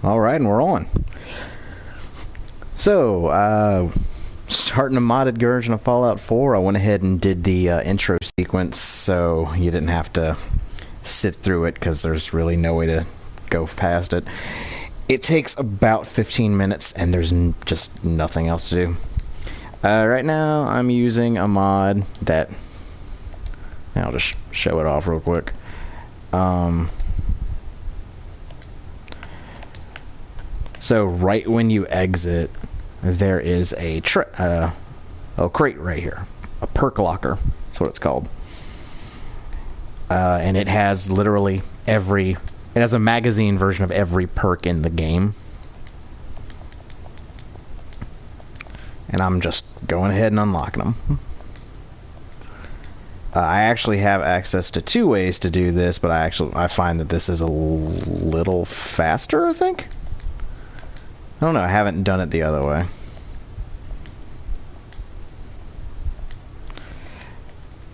All right, and we're on. So, starting a modded version of Fallout 4, I went ahead and did the intro sequence so you didn't have to sit through it because there's really no way to go past it. It takes about 15 minutes and there's just nothing else to do. Right now, I'm using a mod that... I'll just show it off real quick. So right when you exit, there is a crate right here, a perk locker. That's what it's called, and it has literally it has a magazine version of every perk in the game. And I'm just going ahead and unlocking them. I actually have access to two ways to do this, but I find that this is a little faster, I think. I don't know, I haven't done it the other way.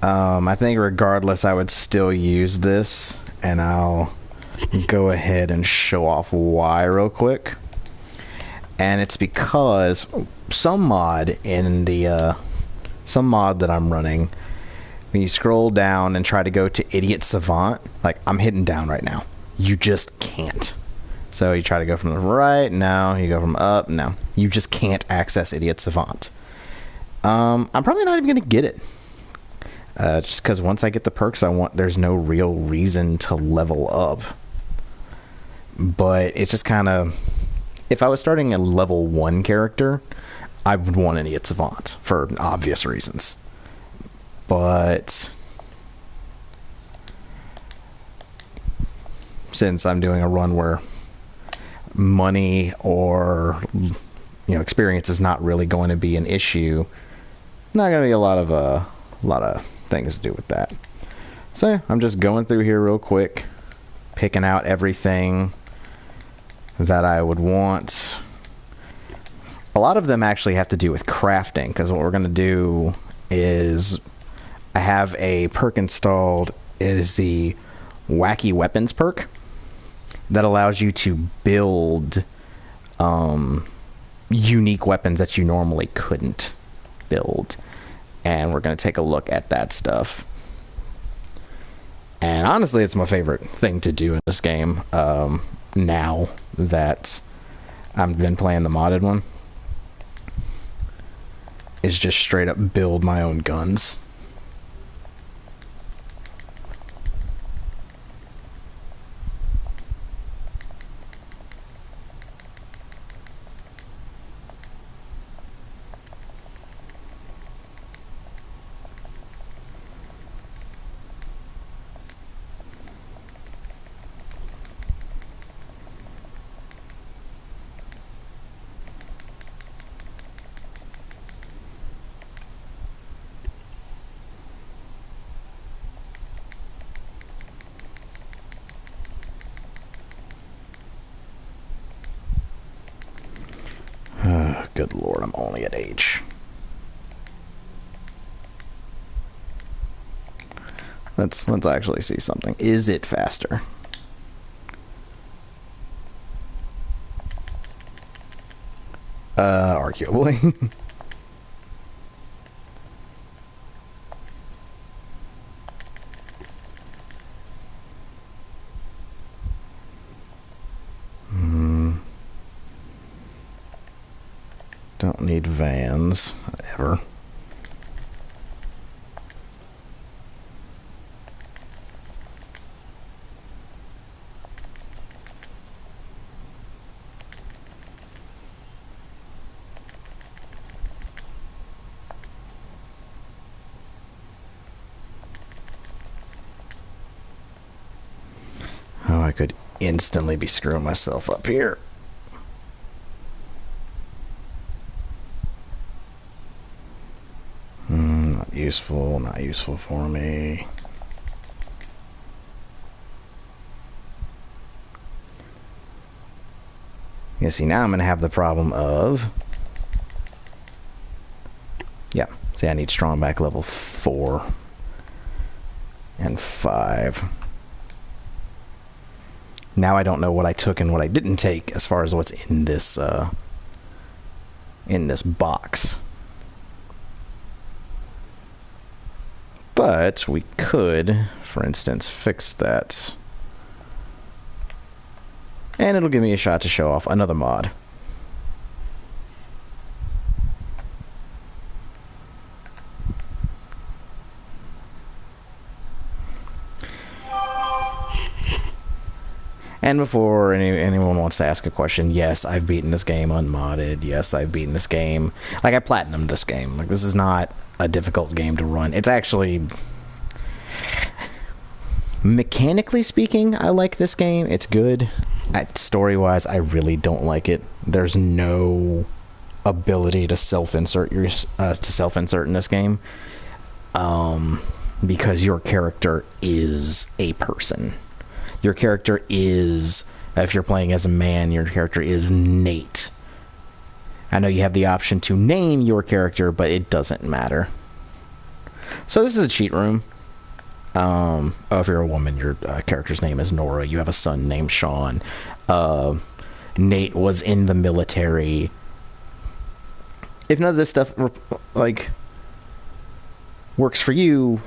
I think regardless, I would still use this, and I'll go ahead and show off why real quick. And it's because some mod that I'm running, when you scroll down and try to go to Idiot Savant, like I'm hitting down right now, you just can't. So you try to go from the right, no. You go from up, no. You just can't access Idiot Savant. I'm probably not even going to get it. Just because once I get the perks I want, there's no real reason to level up. But it's just kind of... If I was starting a level 1 character, I would want an Idiot Savant for obvious reasons. But... since I'm doing a run where money or experience is not really going to be an issue, not going to be a lot of things to do with that. So yeah, I'm just going through here real quick, picking out everything that I would want. A lot of them actually have to do with crafting, because what we're going to do is I have a perk installed. It is the Wacky Weapons perk that allows you to build unique weapons that you normally couldn't build. And we're going to take a look at that stuff. And honestly, it's my favorite thing to do in this game now that I've been playing the modded one. Is just straight up build my own guns. Good lord, I'm only at H. Let's actually see something. Is it faster? Arguably. Don't need vans, ever. Oh, I could instantly be screwing myself up here. Not useful for me. You see, now I'm going to have the problem of... Yeah, see, I need strong back level 4 and 5. Now I don't know what I took and what I didn't take as far as what's in this box. But we could, for instance, fix that. And it'll give me a shot to show off another mod. And before anyone wants to ask a question, yes, I've beaten this game unmodded. Yes, I've beaten this game. Like, I platinumed this game. Like, this is not a difficult game to run. It's actually... mechanically speaking, I like this game. It's good. Story-wise, I really don't like it. There's no ability to self-insert in this game. Because your character is a person. Your character is, if you're playing as a man, your character is Nate. I know you have the option to name your character, but it doesn't matter. So this is a cheat room. If you're a woman, your character's name is Nora. You have a son named Sean. Nate was in the military. If none of this stuff, like, works for you,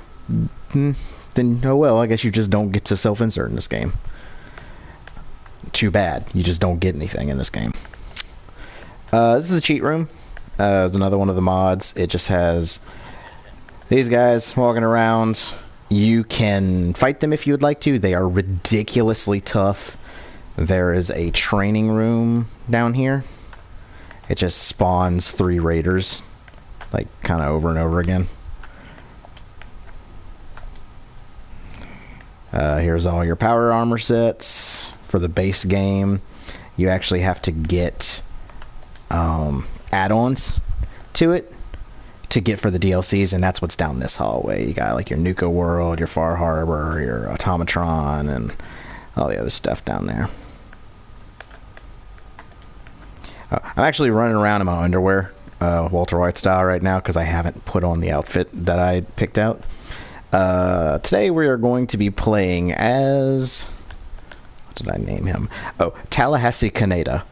then, oh well, I guess you just don't get to self-insert in this game. Too bad. You just don't get anything in this game. This is a cheat room. It's another one of the mods. It just has these guys walking around. You can fight them if you would like to. They are ridiculously tough. There is a training room down here. It just spawns 3 raiders, like, kind of over and over again. Here's all your power armor sets for the base game. You actually have to get add-ons to it to get for the DLCs, and that's what's down this hallway. You got like your Nuka World, your Far Harbor, your Automatron, and all the other stuff down there. I'm actually running around in my underwear, Walter White style right now, because I haven't put on the outfit that I picked out. Today we are going to be playing as... what did I name him? Oh, Tallahassee Kaneda.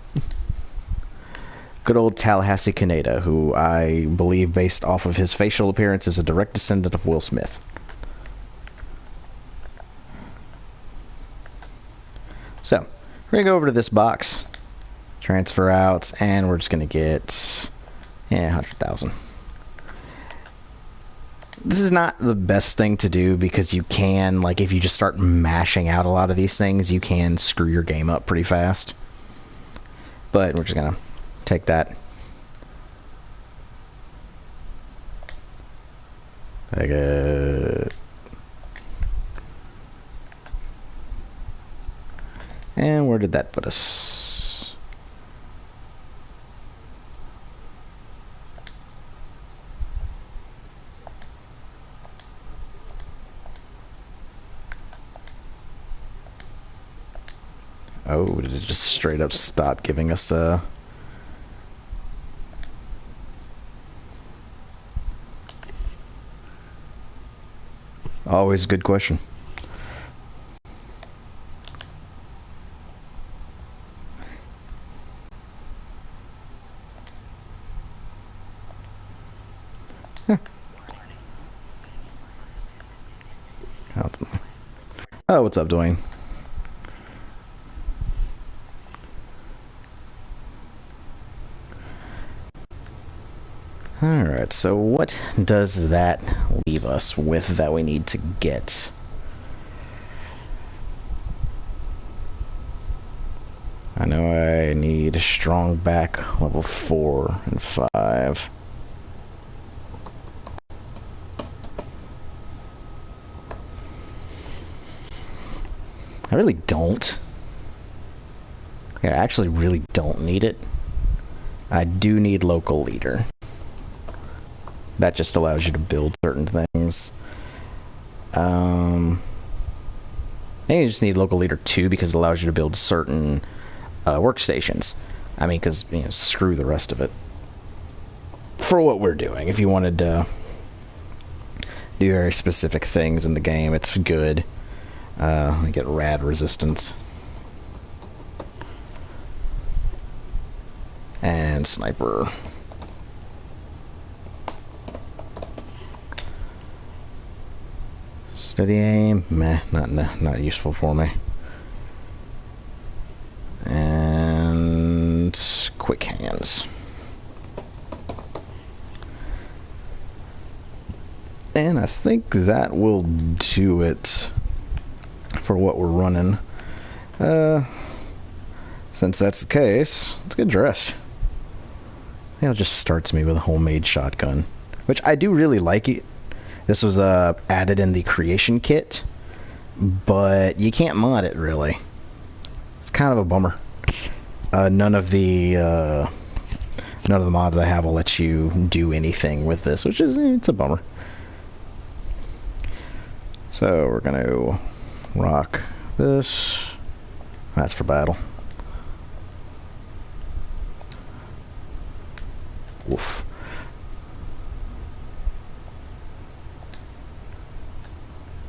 Good old Tallahassee Kaneda, who I believe, based off of his facial appearance, is a direct descendant of Will Smith. So, we're going to go over to this box, transfer outs, and we're just going to get 100,000. This is not the best thing to do because you can, like, if you just start mashing out a lot of these things, you can screw your game up pretty fast. But we're just going to take that. Take it. And where did that put us? Oh, did it just straight up stop giving us a... Always a good question. Huh. Oh, what's up, Dwayne? Alright, so what does that leave us with that we need to get? I know I need a strong back level 4 and 5. I really don't. Yeah, I actually really don't need it. I do need local leader. That just allows you to build certain things. I think you just need local leader 2 because it allows you to build certain workstations. I mean, because, you know, screw the rest of it. For what we're doing, if you wanted to do very specific things in the game, it's good. Get rad resistance. And sniper. Steady aim, meh, not useful for me. And quick hands. And I think that will do it for what we're running. Since that's the case, let's get dressed. It just starts me with a homemade shotgun, which I do really like it. This was added in the creation kit, but you can't mod it really. It's kind of a bummer. None of the mods I have will let you do anything with this, which is it's a bummer. So we're gonna rock this. That's for battle. Woof.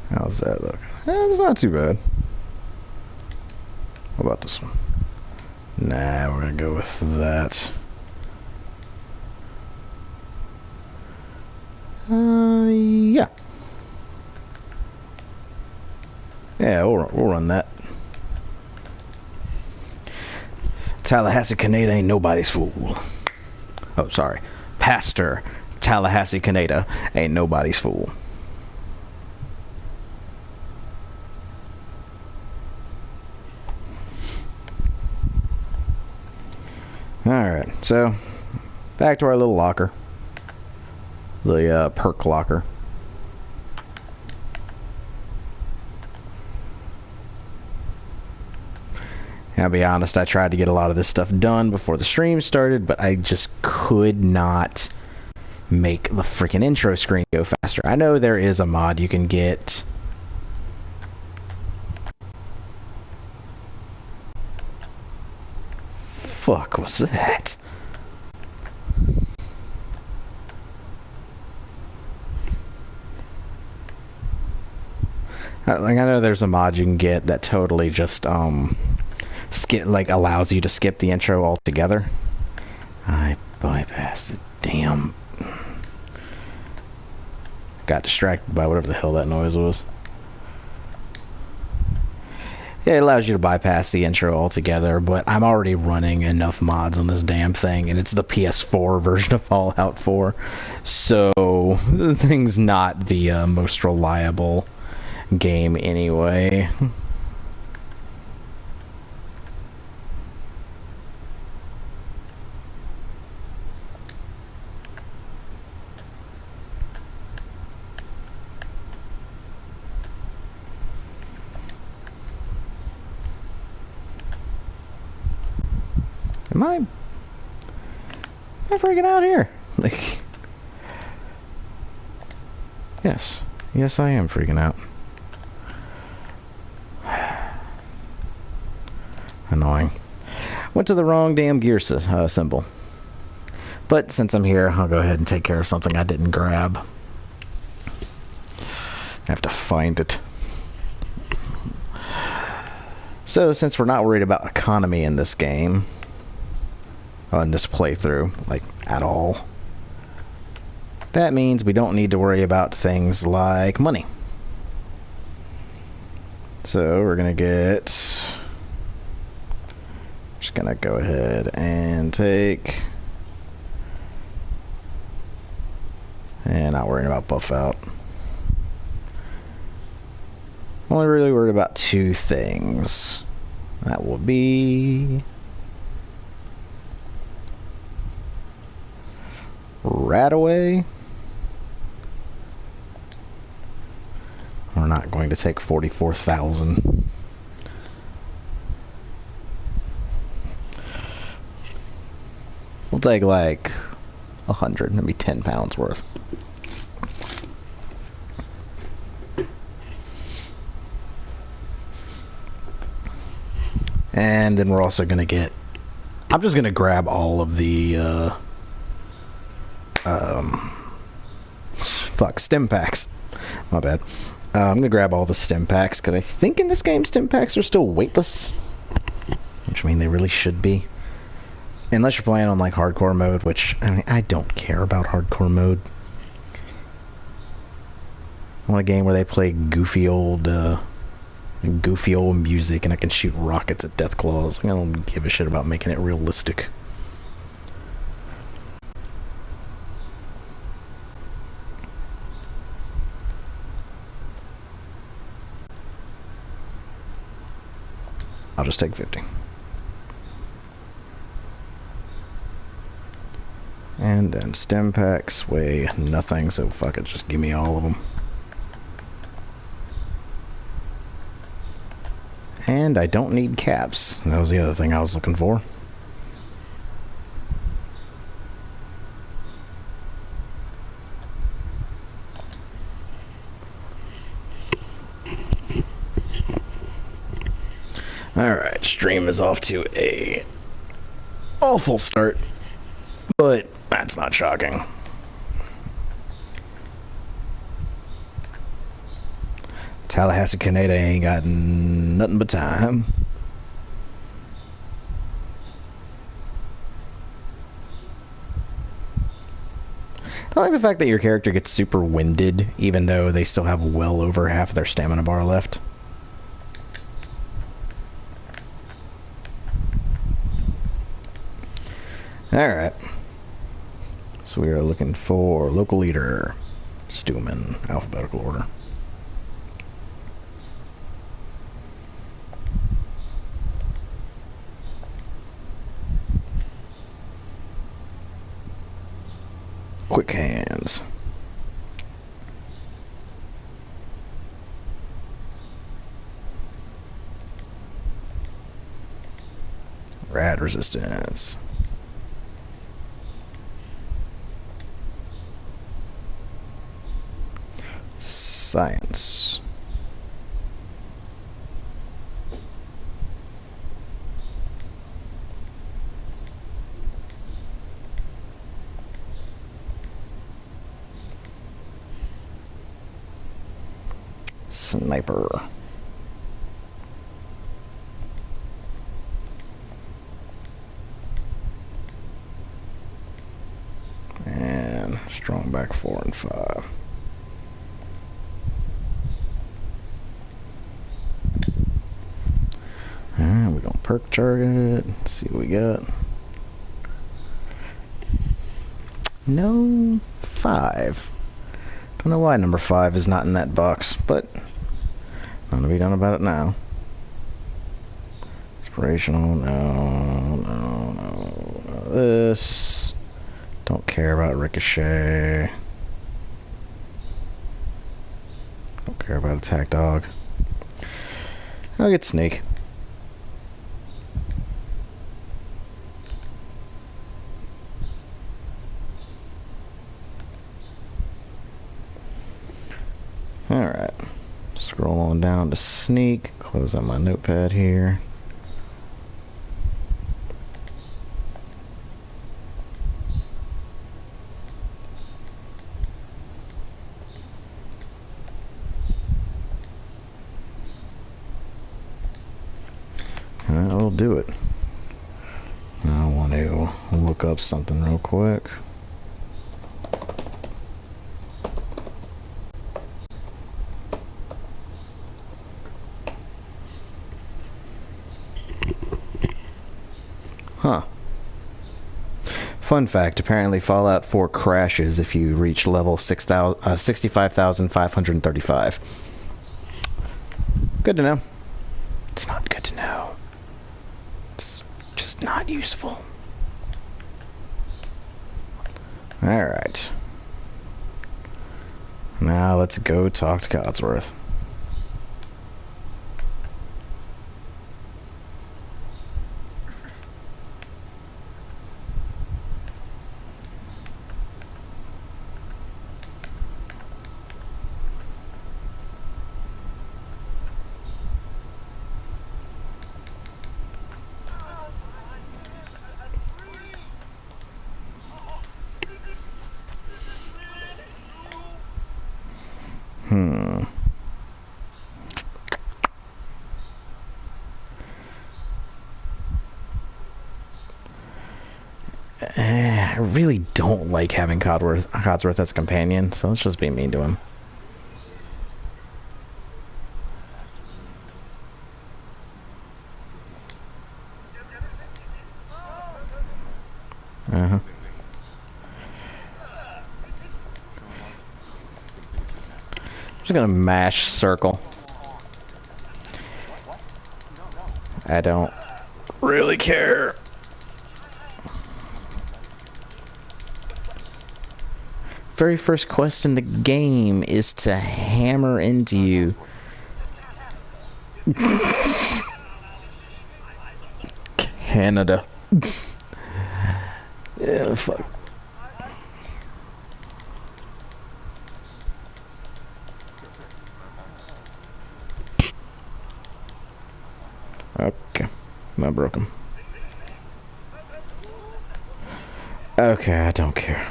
How's that look? It's not too bad. What about this one? Nah, we're gonna go with that. Yeah. Yeah, we'll run that. Tallahassee Kaneda ain't nobody's fool. Oh, sorry. Pastor Tallahassee Kaneda ain't nobody's fool. Alright, so back to our little locker. The perk locker. I'll be honest, I tried to get a lot of this stuff done before the stream started, but I just could not make the freaking intro screen go faster. I know there is a mod you can get. Fuck was that? I know there's a mod you can get that totally just skip, like allows you to skip the intro altogether. I bypassed it. Damn. Got distracted by whatever the hell that noise was. Yeah, it allows you to bypass the intro altogether, but I'm already running enough mods on this damn thing, and it's the PS4 version of Fallout 4, so the thing's not the most reliable game anyway. Am I freaking out here? Like, yes, I am freaking out. Annoying. Went to the wrong damn gear symbol. But since I'm here, I'll go ahead and take care of something I didn't grab. I have to find it. So, since we're not worried about economy in this game, in this playthrough, like, at all, that means we don't need to worry about things like money. So, we're gonna get... just gonna go ahead and take... and not worrying about buff out. Only really worried about two things. That will be... Radaway. We're not going to take 44,000. We'll take like 100, maybe 10 pounds worth. And then we're also going to get... I'm just going to grab all of the... stim packs. My bad. I'm gonna grab all the stim packs, because I think in this game stim packs are still weightless. Which I mean, they really should be. Unless you're playing on like hardcore mode, which I mean, I don't care about hardcore mode. I want a game where they play goofy old music and I can shoot rockets at Deathclaws. I don't give a shit about making it realistic. I'll just take 50. And then stem packs weigh nothing, so fuck it, just give me all of them. And I don't need caps. That was the other thing I was looking for. Alright, stream is off to a awful start, but that's not shocking. Tallahassee Kaneda ain't got nothing but time. I like the fact that your character gets super winded, even though they still have well over half of their stamina bar left. Alright. So we are looking for local leader. Just do them in alphabetical order. Quick hands. Rad resistance. Science. Sniper. And strong back 4 and 5. Alright, we're gonna perk target. Let's see what we got. No 5. Don't know why number 5 is not in that box, but nothing to be done about it now. Inspirational, no. This. Don't care about Ricochet. Don't care about Attack Dog. I'll get Snake. Alright. Scroll on down to Sneak. Close out my notepad here. And that'll do it. Now I want to look up something real quick. Huh. Fun fact, apparently Fallout 4 crashes if you reach level 65,535. Good to know. It's not good to know. It's just not useful. Alright. Now let's go talk to Codsworth. I really don't like having Codsworth as a companion, so let's just be mean to him. Uh-huh. I'm just gonna mash circle. I don't really care. Very first quest in the game is to hammer into you. Canada. Yeah, fuck. Okay. I broke him. Okay, I don't care.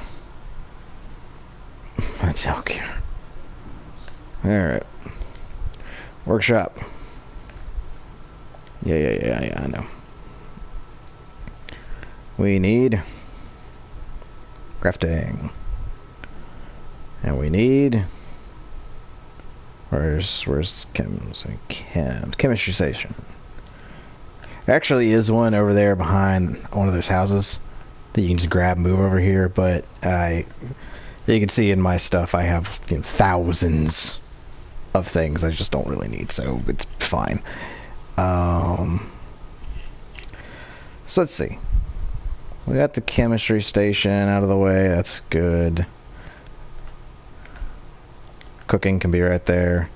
I don't care. Alright. Workshop. Yeah, I know. We need crafting. And we need where's chemistry station. There actually is one over there behind one of those houses that you can just grab and move over here, but you can see in my stuff I have thousands of things I just don't really need, so it's fine. So let's see. We got the chemistry station out of the way. That's good. Cooking can be right there.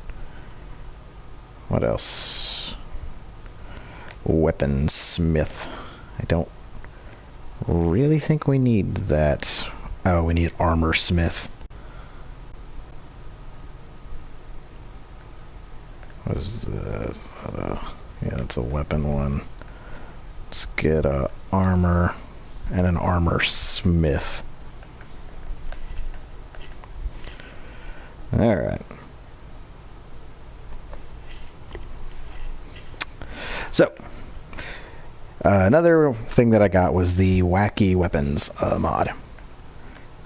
What else? Weaponsmith. I don't really think we need that. Oh, we need armor smith. What is that? Yeah, that's a weapon one. Let's get a armor and an armor smith. All right. So, another thing that I got was the wacky weapons mod.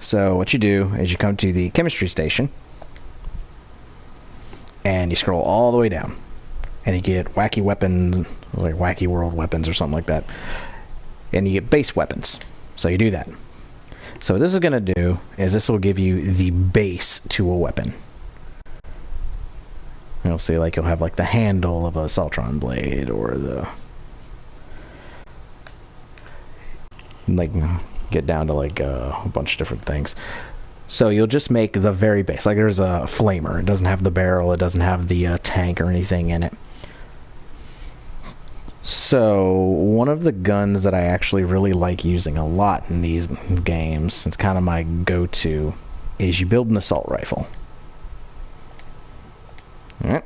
So what you do is you come to the chemistry station and you scroll all the way down and you get wacky weapons, like wacky world weapons or something like that, and you get base weapons. So you do that. So what this is going to do is this will give you the base to a weapon. You'll see, like, you'll have like the handle of a Saltron blade, or the like get down to like a bunch of different things. So you'll just make the very base. Like there's a flamer. It doesn't have the barrel. It doesn't have the tank or anything in it. So one of the guns that I actually really like using a lot in these games, it's kind of my go-to, is you build an assault rifle. Alright.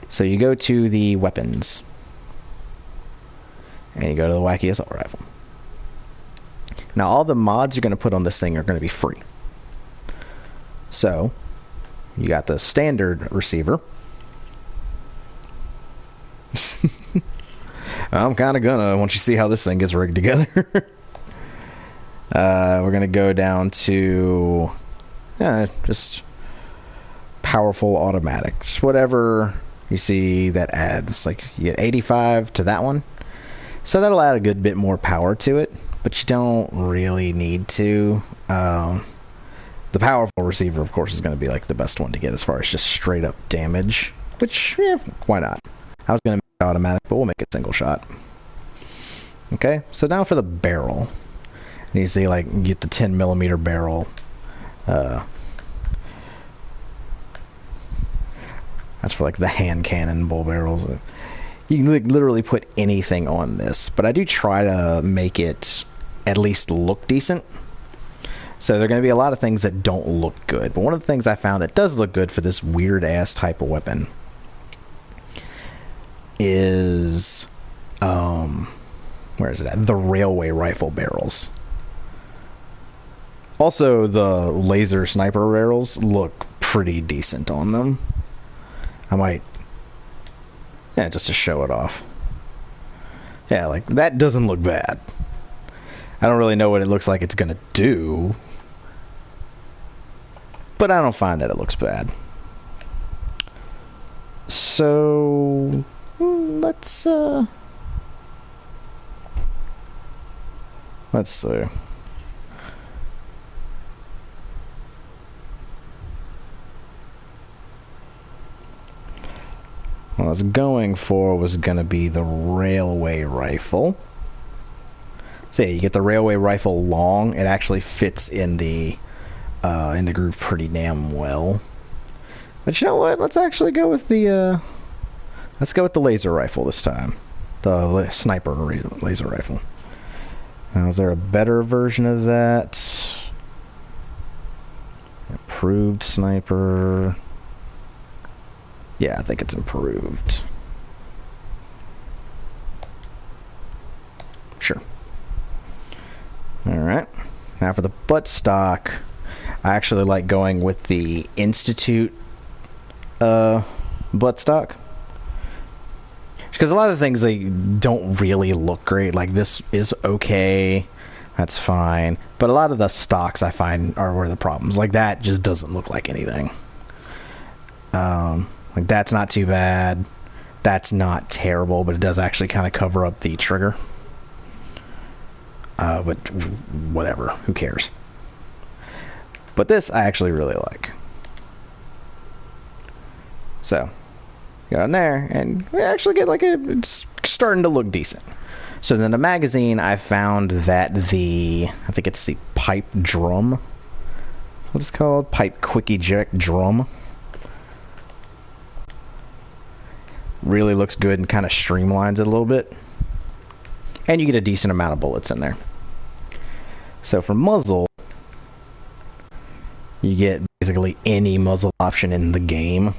So you go to the weapons and you go to the wacky assault rifle. Now all the mods you're going to put on this thing are going to be free. So you got the standard receiver. I'm kind of gonna, once you see how this thing gets rigged together. We're gonna go down to just powerful automatic, just whatever you see that adds. Like you get 85 to that one, so that'll add a good bit more power to it, but you don't really need to. The powerful receiver, of course, is going to be like the best one to get as far as just straight up damage, which, yeah, why not? I was going to make it automatic, but we'll make it single shot. Okay, so now for the barrel. And you see, like, you get the 10mm barrel. That's for, like, the hand cannon bull barrels. You can literally put anything on this, but I do try to make it at least look decent. So there are going to be a lot of things that don't look good, but one of the things I found that does look good for this weird-ass type of weapon is, where is it at? The railway rifle barrels. Also, the laser sniper barrels look pretty decent on them. I might, just to show it off. Yeah, like, that doesn't look bad. I don't really know what it looks like it's gonna do, but I don't find that it looks bad. So let's see. What I was going for was going to be the railway rifle. So yeah, you get the railway rifle long. It actually fits in the groove pretty damn well. But you know what? Let's actually go with the laser rifle this time. The sniper laser rifle. Now, is there a better version of that? Improved sniper. Yeah, I think it's improved. Sure. Alright. Now for the buttstock, I actually like going with the Institute buttstock. Because a lot of things, they don't really look great. Like, this is okay. That's fine. But a lot of the stocks I find are where the problems. Like, that just doesn't look like anything. Like, that's not too bad. That's not terrible, but it does actually kind of cover up the trigger. But whatever. Who cares? But this I actually really like. So, go in there, and we actually get like it's starting to look decent. So then the magazine, I found that I think it's the pipe drum. That's what it's called. Pipe quick eject drum. Really looks good and kind of streamlines it a little bit. And you get a decent amount of bullets in there. So for muzzle, you get basically any muzzle option in the game.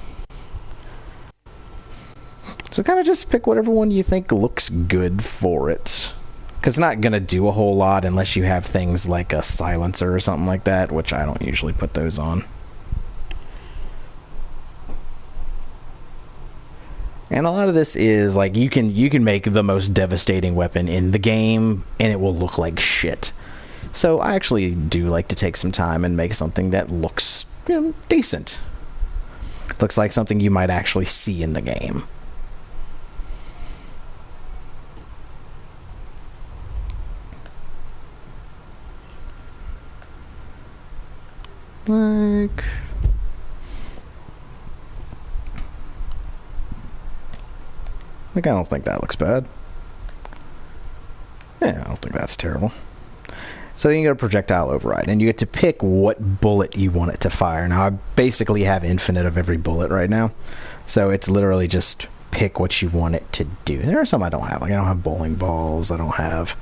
So kind of just pick whatever one you think looks good for it. Because it's not going to do a whole lot unless you have things like a silencer or something like that, which I don't usually put those on. And a lot of this is like you can make the most devastating weapon in the game and it will look like shit. So I actually do like to take some time and make something that looks, you know, decent. Looks like something you might actually see in the game. Like, I don't think that looks bad. Yeah, I don't think that's terrible. So you get a projectile override, and you get to pick what bullet you want it to fire. Now, I basically have infinite of every bullet right now, so it's literally just pick what you want it to do. There are some I don't have. Like, I don't have bowling balls. I don't have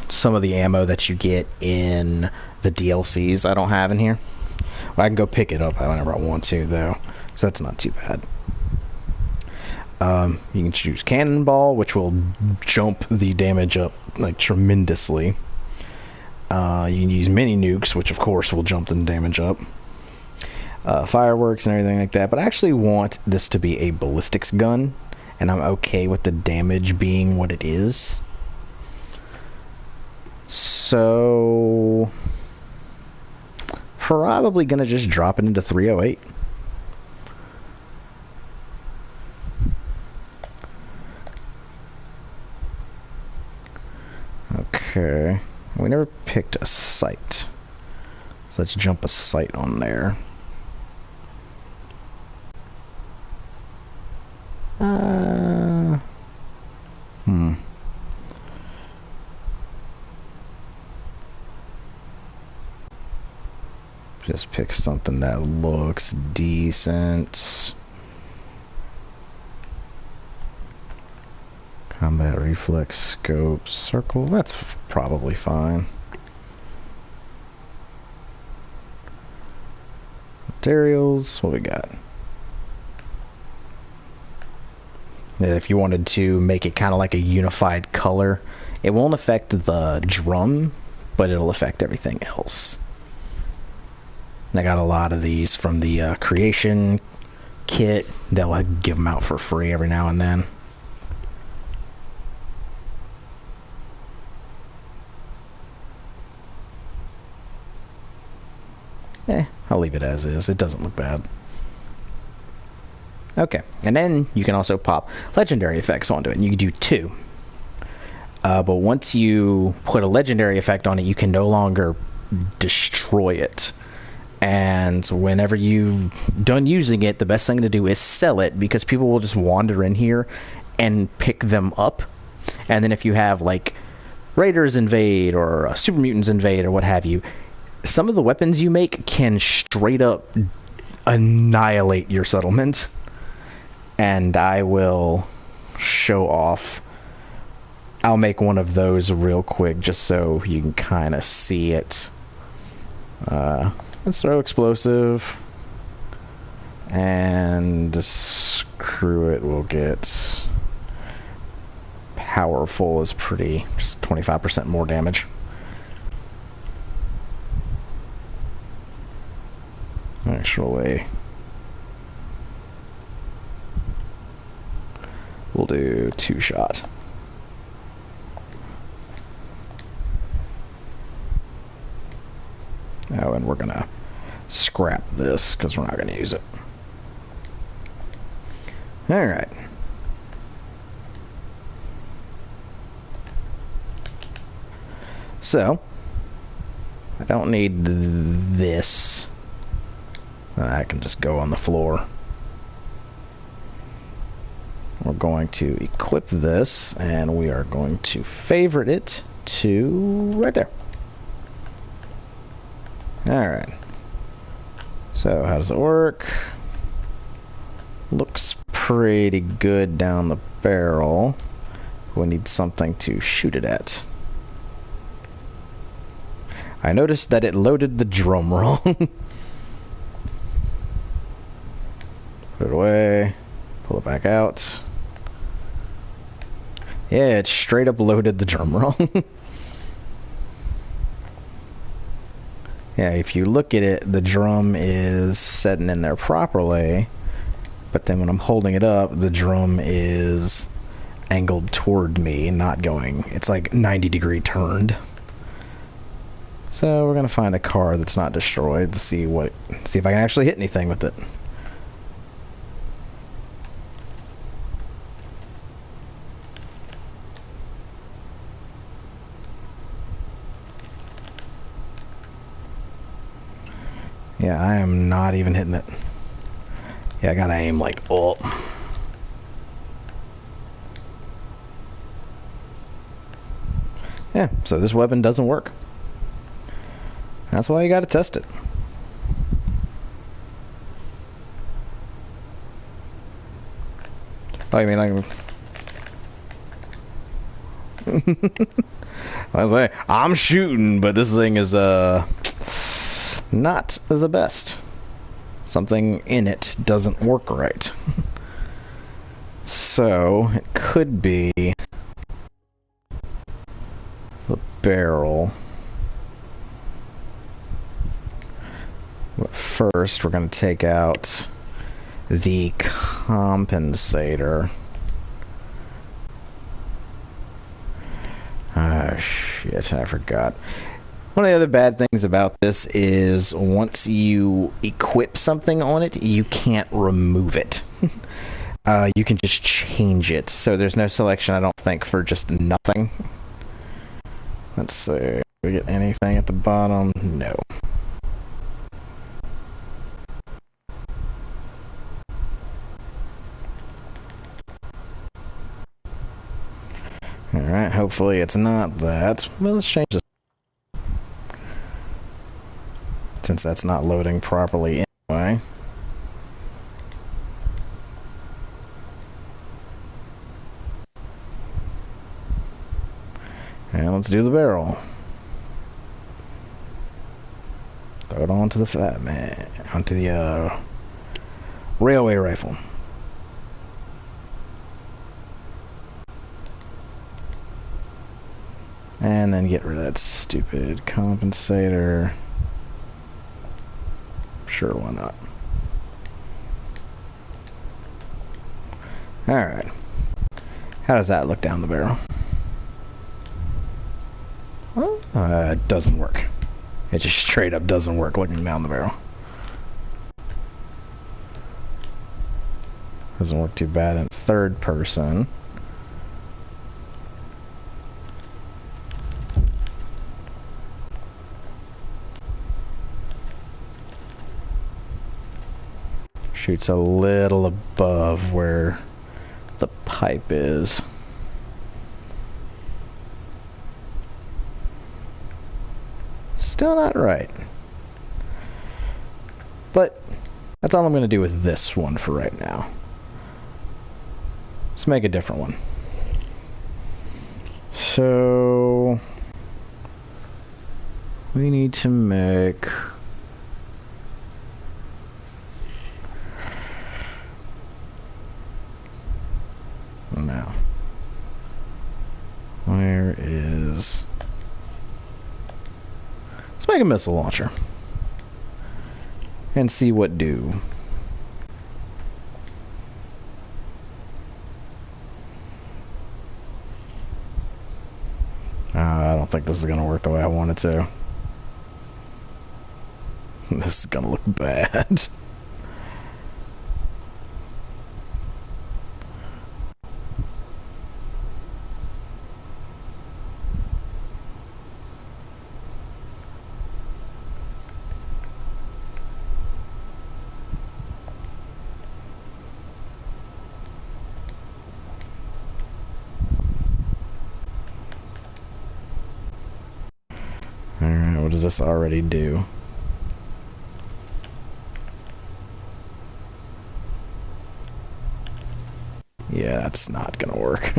some of the ammo that you get in the DLCs. I don't have in here. Well, I can go pick it up whenever I want to, though, so that's not too bad. You can choose cannonball, which will jump the damage up like tremendously. You can use mini nukes, which of course will jump the damage up. Fireworks and everything like that. But I actually want this to be a ballistics gun, and I'm okay with the damage being what it is. So probably gonna just drop it into 308. Okay, we never picked a sight, so let's jump a sight on there. Just pick something that looks decent. Combat reflex scope circle, that's probably fine. Materials, what we got? If you wanted to make it kind of like a unified color, it won't affect the drum, but it'll affect everything else. And I got a lot of these from the creation kit. They'll give them out for free every now and then. I'll leave it as is. It doesn't look bad. Okay, and then you can also pop legendary effects onto it, and you can do 2. But once you put a legendary effect on it, you can no longer destroy it. And whenever you've done using it, the best thing to do is sell it, because people will just wander in here and pick them up. And then if you have, like, raiders invade or super mutants invade or what have you, some of the weapons you make can straight up annihilate your settlement. And I will show off. I'll make one of those real quick just so you can kind of see it. Let's throw explosive. And screw it, we'll get powerful is pretty, just 25% more damage. Actually, we'll do 2-shot. Oh, and we're gonna scrap this because we're not gonna use it. All right. So, I don't need this. I can just go on the floor. We're going to equip this, and we are going to favorite it to right there. Alright. So, how does it work? Looks pretty good down the barrel. We need something to shoot it at. I noticed that it loaded the drum roll. Put it away. Pull it back out. Yeah, it straight up loaded the drum roll. Yeah, if you look at it, the drum is setting in there properly. But then when I'm holding it up, the drum is angled toward me, not going. It's like 90-degree turned. So we're gonna find a car that's not destroyed to see if I can actually hit anything with it. Yeah, I am not even hitting it. Yeah, I gotta aim like up. Yeah, so this weapon doesn't work. That's why you gotta test it. Oh, you mean like... I was like, I'm shooting, but this thing is, not the best. Something in it doesn't work right. So, it could be the barrel. But first, we're going to take out the compensator. Ah, shit, I forgot. One of the other bad things about this is once you equip something on it, you can't remove it. You can just change it. So there's no selection, I don't think, for just nothing. Let's see. Do we get anything at the bottom? No. Alright, hopefully it's not that. Well, let's change this. Since that's not loading properly anyway. And let's do the barrel. Throw it onto the fat man, onto the railway rifle. And then get rid of that stupid compensator. Sure, why not? Alright. How does that look down the barrel? Well, it doesn't work. It just straight up doesn't work looking down the barrel. Doesn't work too bad in third person. Shoots a little above where the pipe is. Still not right. But that's all I'm going to do with this one for right now. Let's make a different one. So we need to make now. Where is... Let's make a missile launcher and see what do. I don't think this is going to work the way I want it to. This is going to look bad. Alright, what does this already do? Yeah, that's not gonna work.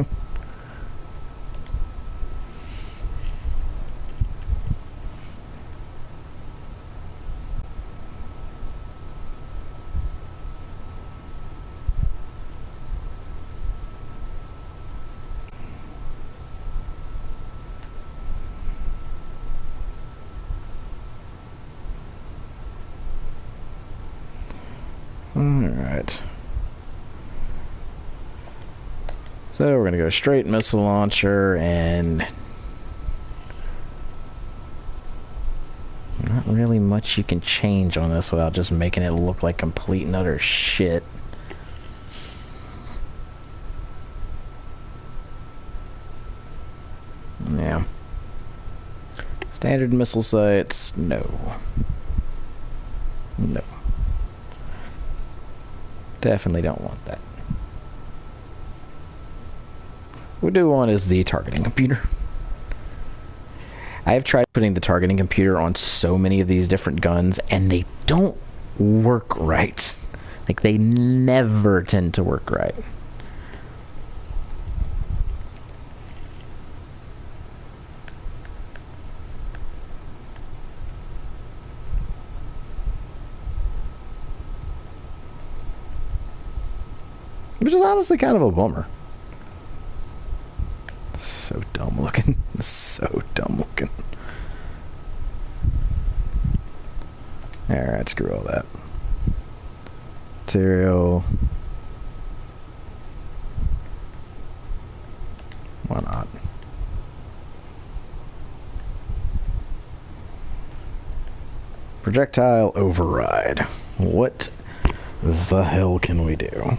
Alright. So we're going to go straight missile launcher, and not really much you can change on this without just making it look like complete and utter shit. Yeah. Standard missile sights, no. No. Definitely don't want that. What we do want is the targeting computer. I have tried putting the targeting computer on so many of these different guns, and they don't work right. Like, they never tend to work right. Which is honestly kind of a bummer. So dumb looking. So dumb looking. Alright, screw all that. Material. Why not? Projectile override. What the hell can we do?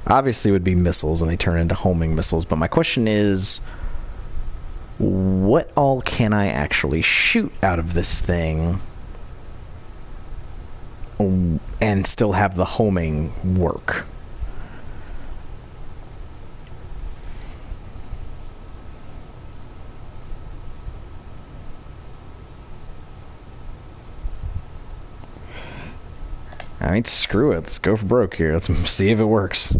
Obviously it would be missiles and they turn into homing missiles, but my question is, what all can I actually shoot out of this thing and still have the homing work? I mean, screw it. Let's go for broke here. Let's see if it works.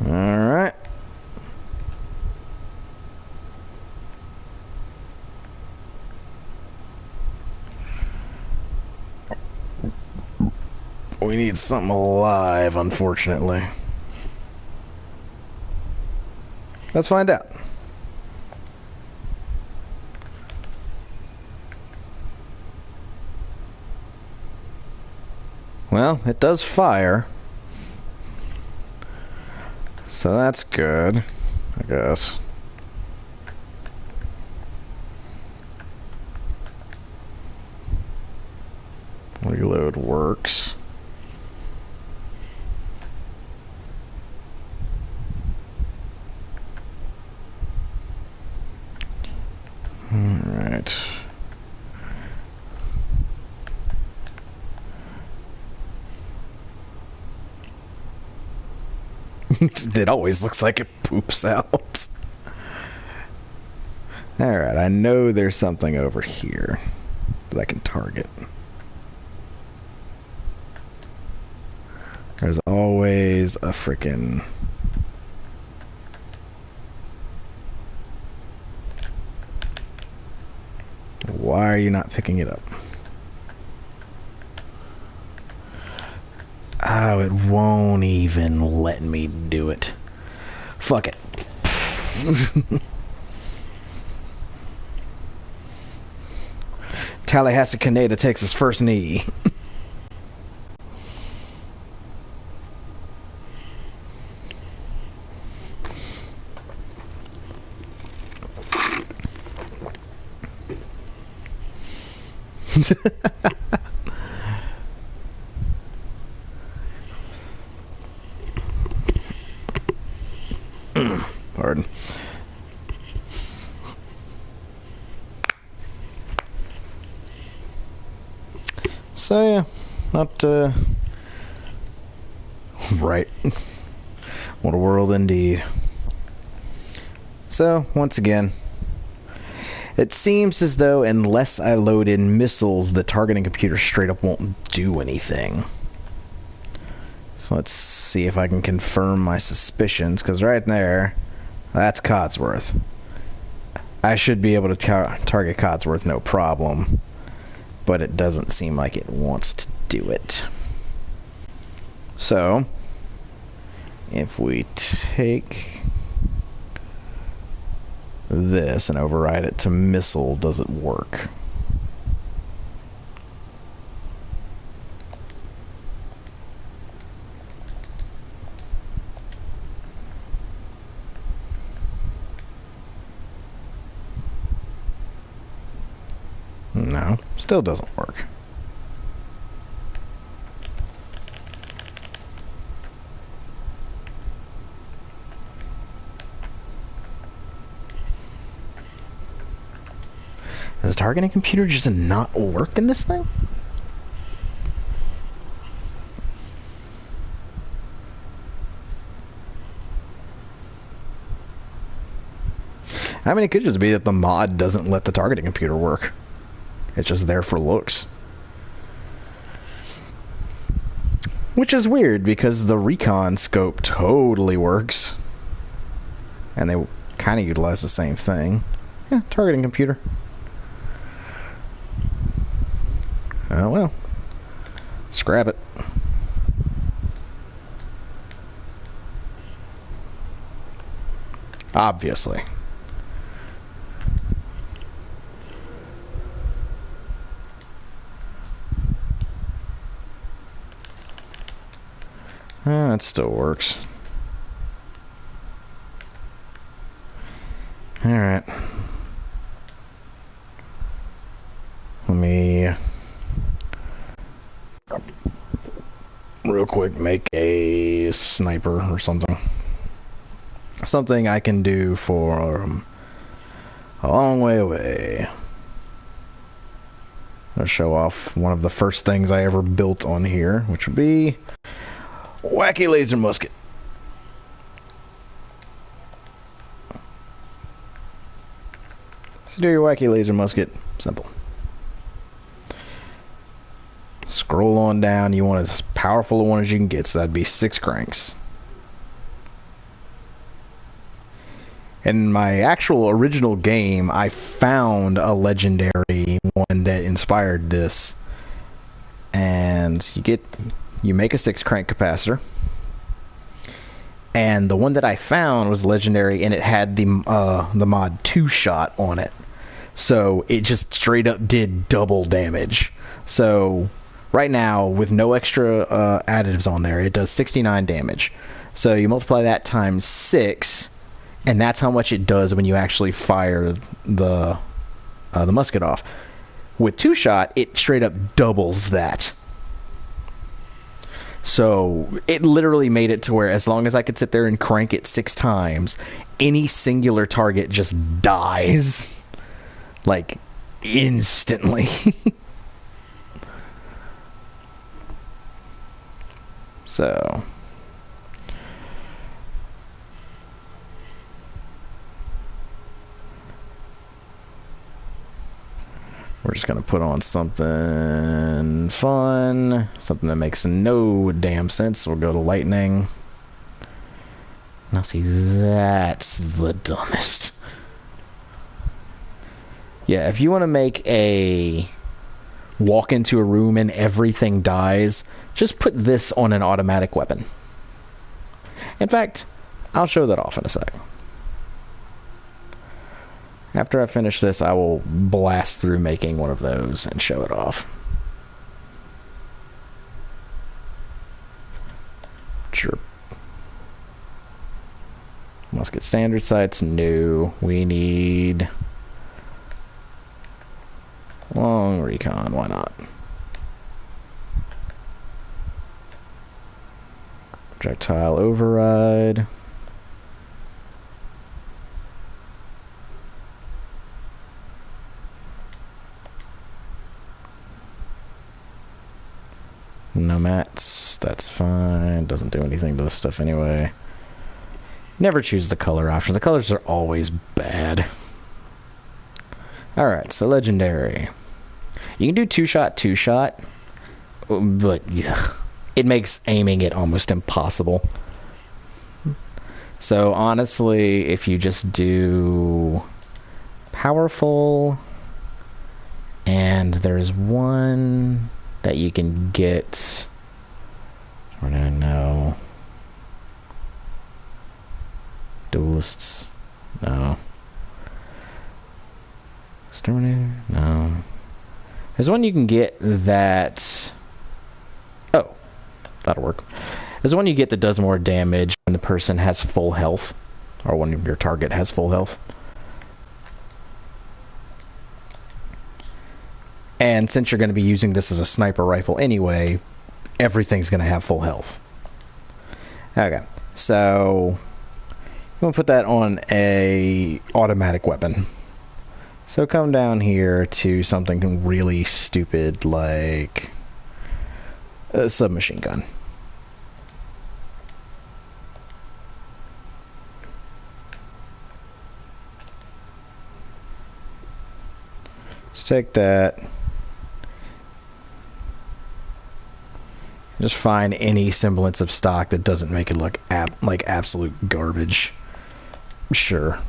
Alright. We need something alive, unfortunately. Let's find out. Well, it does fire. So that's good, I guess. Reload works. Alright. It always looks like it poops out. Alright, I know there's something over here that I can target. There's always a frickin'... Why are you not picking it up? Oh, it won't even let me do it. Fuck it. Tallahassee Kaneda takes his first knee. Pardon. So yeah, not right. What a world indeed. So once again, it seems as though unless I load in missiles, the targeting computer straight up won't do anything. So let's see if I can confirm my suspicions, because right there, that's Codsworth. I should be able to target Codsworth no problem, but it doesn't seem like it wants to do it. So, if we take this and override it to missile, does it work? No, still doesn't work. Does the targeting computer just not work in this thing? I mean, it could just be that the mod doesn't let the targeting computer work. It's just there for looks. Which is weird, because the recon scope totally works. And they kind of utilize the same thing. Yeah, targeting computer. Oh well. Scrap it. Obviously. It still works. Alright. Let me real quick make a sniper or something. Something I can do for a long way away. I'll show off one of the first things I ever built on here, which would be wacky laser musket. So do your wacky laser musket. Simple. Scroll on down. You want as powerful a one as you can get, so that'd be 6 cranks. In my actual original game, I found a legendary one that inspired this. And you make a 6 crank capacitor. And the one that I found was legendary, and it had the mod 2-shot on it. So it just straight up did double damage. So Right now, with no extra additives on there, it does 69 damage. So you multiply that times 6, and that's how much it does when you actually fire the musket off. With 2-shot, it straight up doubles that. So it literally made it to where as long as I could sit there and crank it 6 times, any singular target just dies. Like, instantly. So... we're just going to put on something fun. Something that makes no damn sense. We'll go to lightning. Now see, that's the dumbest. Yeah, if you want to make a walk into a room and everything dies, just put this on an automatic weapon. In fact, I'll show that off in a sec. After I finish this, I will blast through making one of those and show it off. Sure. Musket standard sights, no. We need long recon, why not? Projectile override. No mats, that's fine. Doesn't do anything to this stuff anyway. Never choose the color option. The colors are always bad. Alright, so legendary. You can do 2-shot, but yeah, it makes aiming it almost impossible. So honestly, if you just do powerful, and there's one that you can get. I don't know. Duelists? No. Exterminator? No. There's one you can get that... oh. That'll work. There's one you get that does more damage when the person has full health. Or when your target has full health. And since you're going to be using this as a sniper rifle anyway, everything's going to have full health. Okay, so I'm going to put that on a automatic weapon. So come down here to something really stupid like a submachine gun. Let's take that. Just find any semblance of stock that doesn't make it look like absolute garbage. Sure.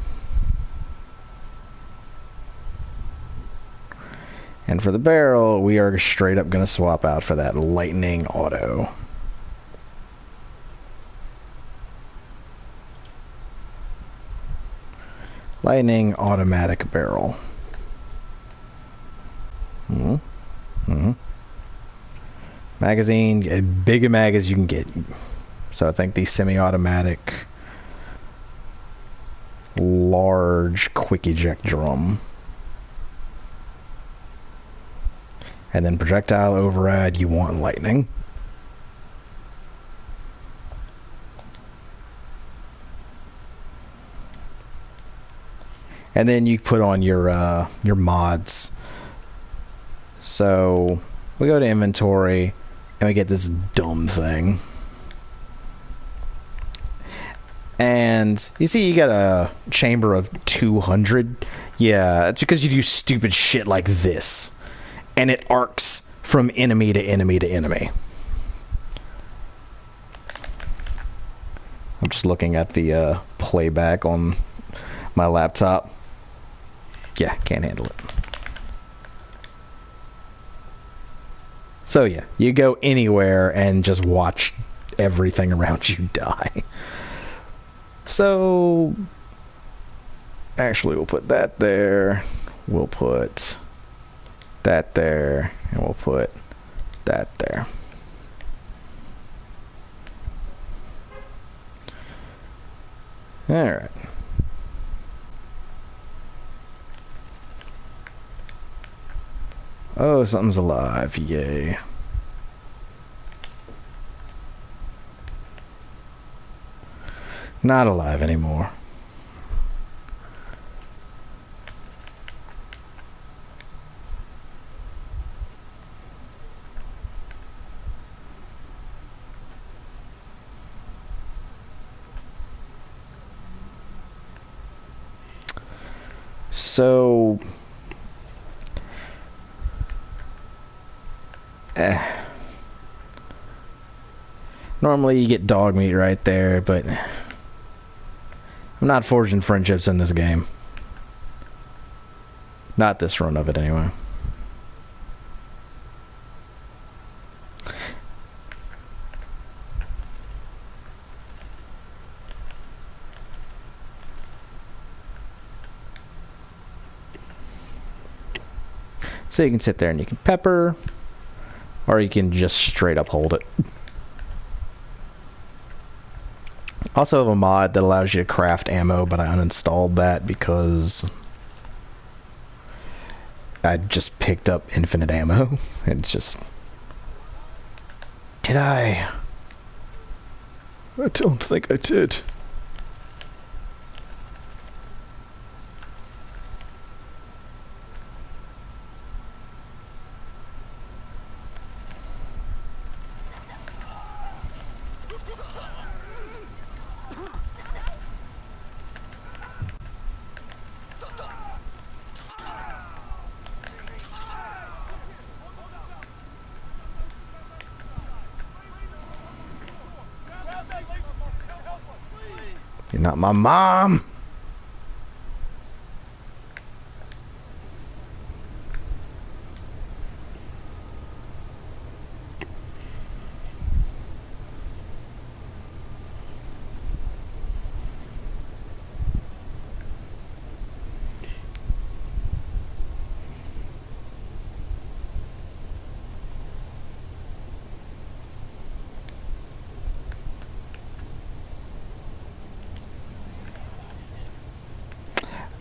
And for the barrel, we are straight up going to swap out for that lightning auto. Lightning automatic barrel. Magazine, as big a mag as you can get. So I think the semi-automatic large quick eject drum. And then projectile override, you want lightning. And then you put on your mods. So we go to inventory and we get this dumb thing. And you see you got a chamber of 200. Yeah, it's because you do stupid shit like this. And it arcs from enemy to enemy to enemy. I'm just looking at the playback on my laptop. Yeah, can't handle it. So yeah, you go anywhere and just watch everything around you die. So, actually we'll put that there. We'll put that there. And we'll put that there. Alright. Oh, something's alive. Yay. Not alive anymore. So... Normally you get dog meat right there, but... I'm not forging friendships in this game. Not this run of it, anyway. So you can sit there and you can pepper, or you can just straight up hold it. Also have a mod that allows you to craft ammo, but I uninstalled that because I just picked up infinite ammo. It's just... Did I? I don't think I did. You're not my mom.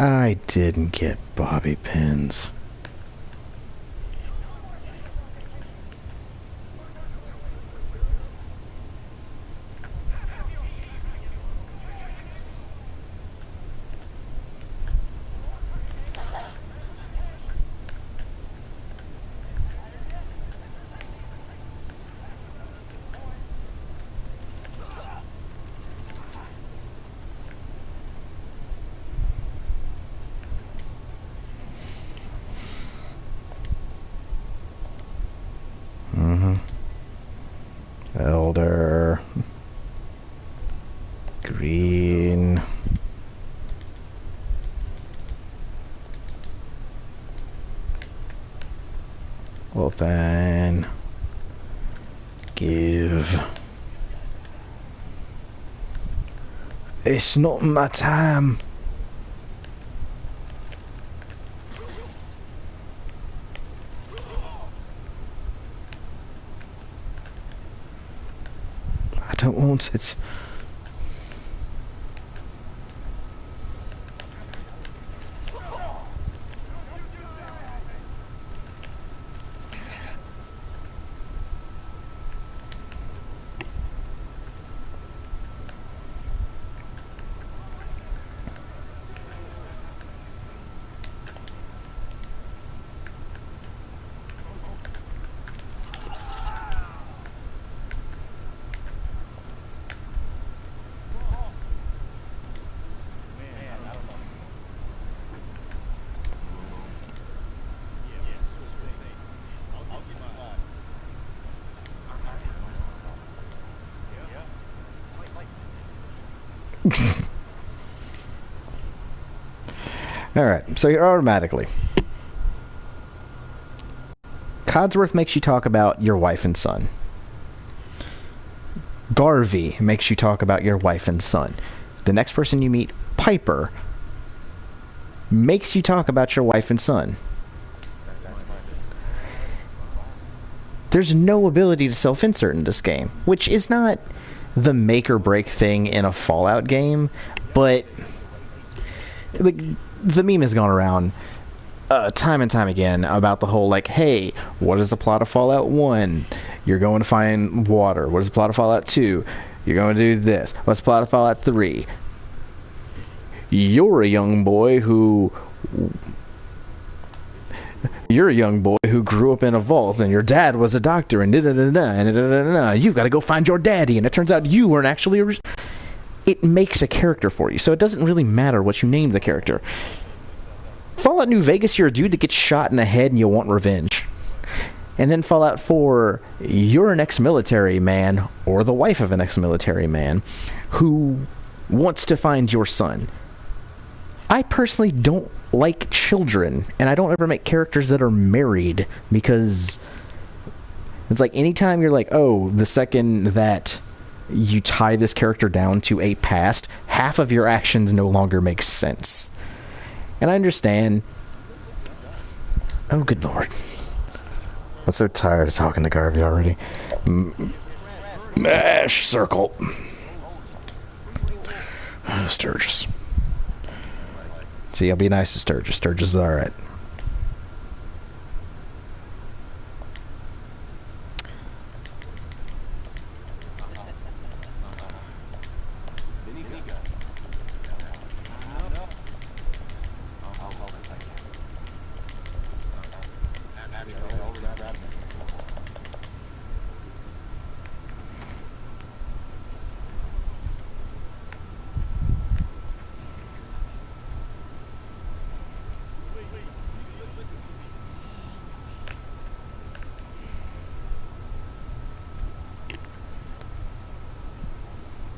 I didn't get bobby pins. Elder. Green. Open. Give. It's not my time. I don't want it. Alright, so here automatically. Codsworth makes you talk about your wife and son. Garvey makes you talk about your wife and son. The next person you meet, Piper, makes you talk about your wife and son. there's no ability to self-insert in this game, which is not the make or break thing in a Fallout game, but like the meme has gone around time and time again about the whole like, hey, what is the plot of Fallout 1? You're going to find water. What is the plot of Fallout 2? You're going to do this. What's the plot of Fallout 3? You're a young boy who grew up in a vault, and your dad was a doctor, and you've got to go find your daddy, and it turns out you weren't actually it makes a character for you, so it doesn't really matter what you name the character. Fallout New Vegas, you're a dude that gets shot in the head and you want revenge. And then Fallout 4, you're an ex-military man, or the wife of an ex-military man, who wants to find your son. I personally don't like children, and I don't ever make characters that are married, because it's like anytime you're like, oh, the second that you tie this character down to a past, half of your actions no longer make sense. And I understand. Oh, good lord. I'm so tired of talking to Garvey already. Mash circle. Sturgis. See, I'll be nice to Sturgis. Sturgis is alright.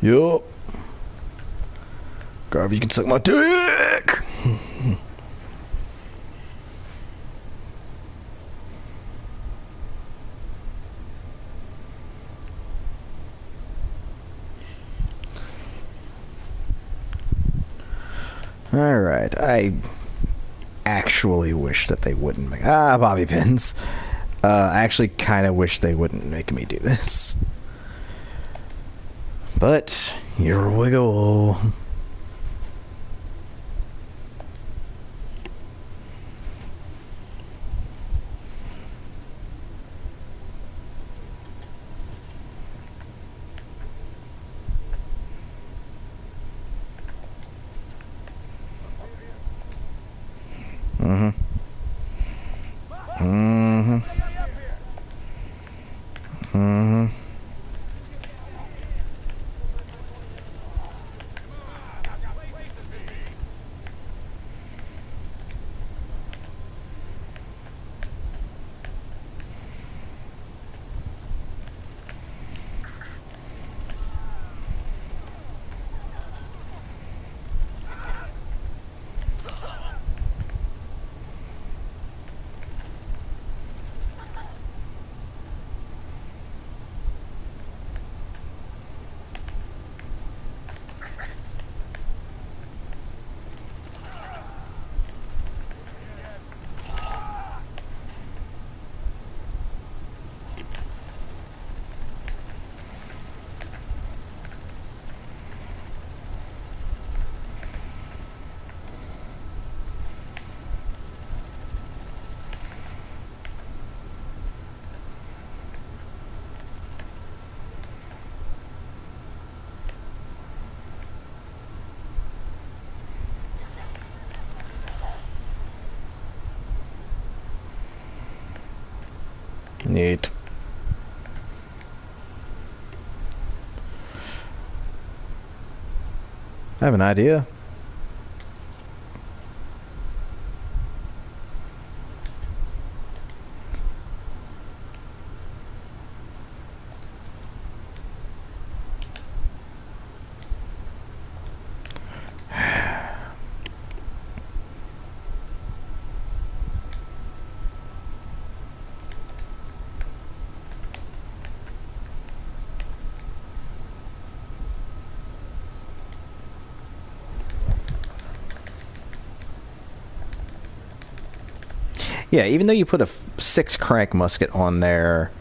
Yup. Garvey, you can suck my dick! Alright, I actually wish that they wouldn't make... bobby pins. I actually kind of wish they wouldn't make me do this. But, your wiggle. Mm-hmm. Mm-hmm. Mm-hmm. Neat. I have an idea. Yeah, even though you put a 6 crank musket on there,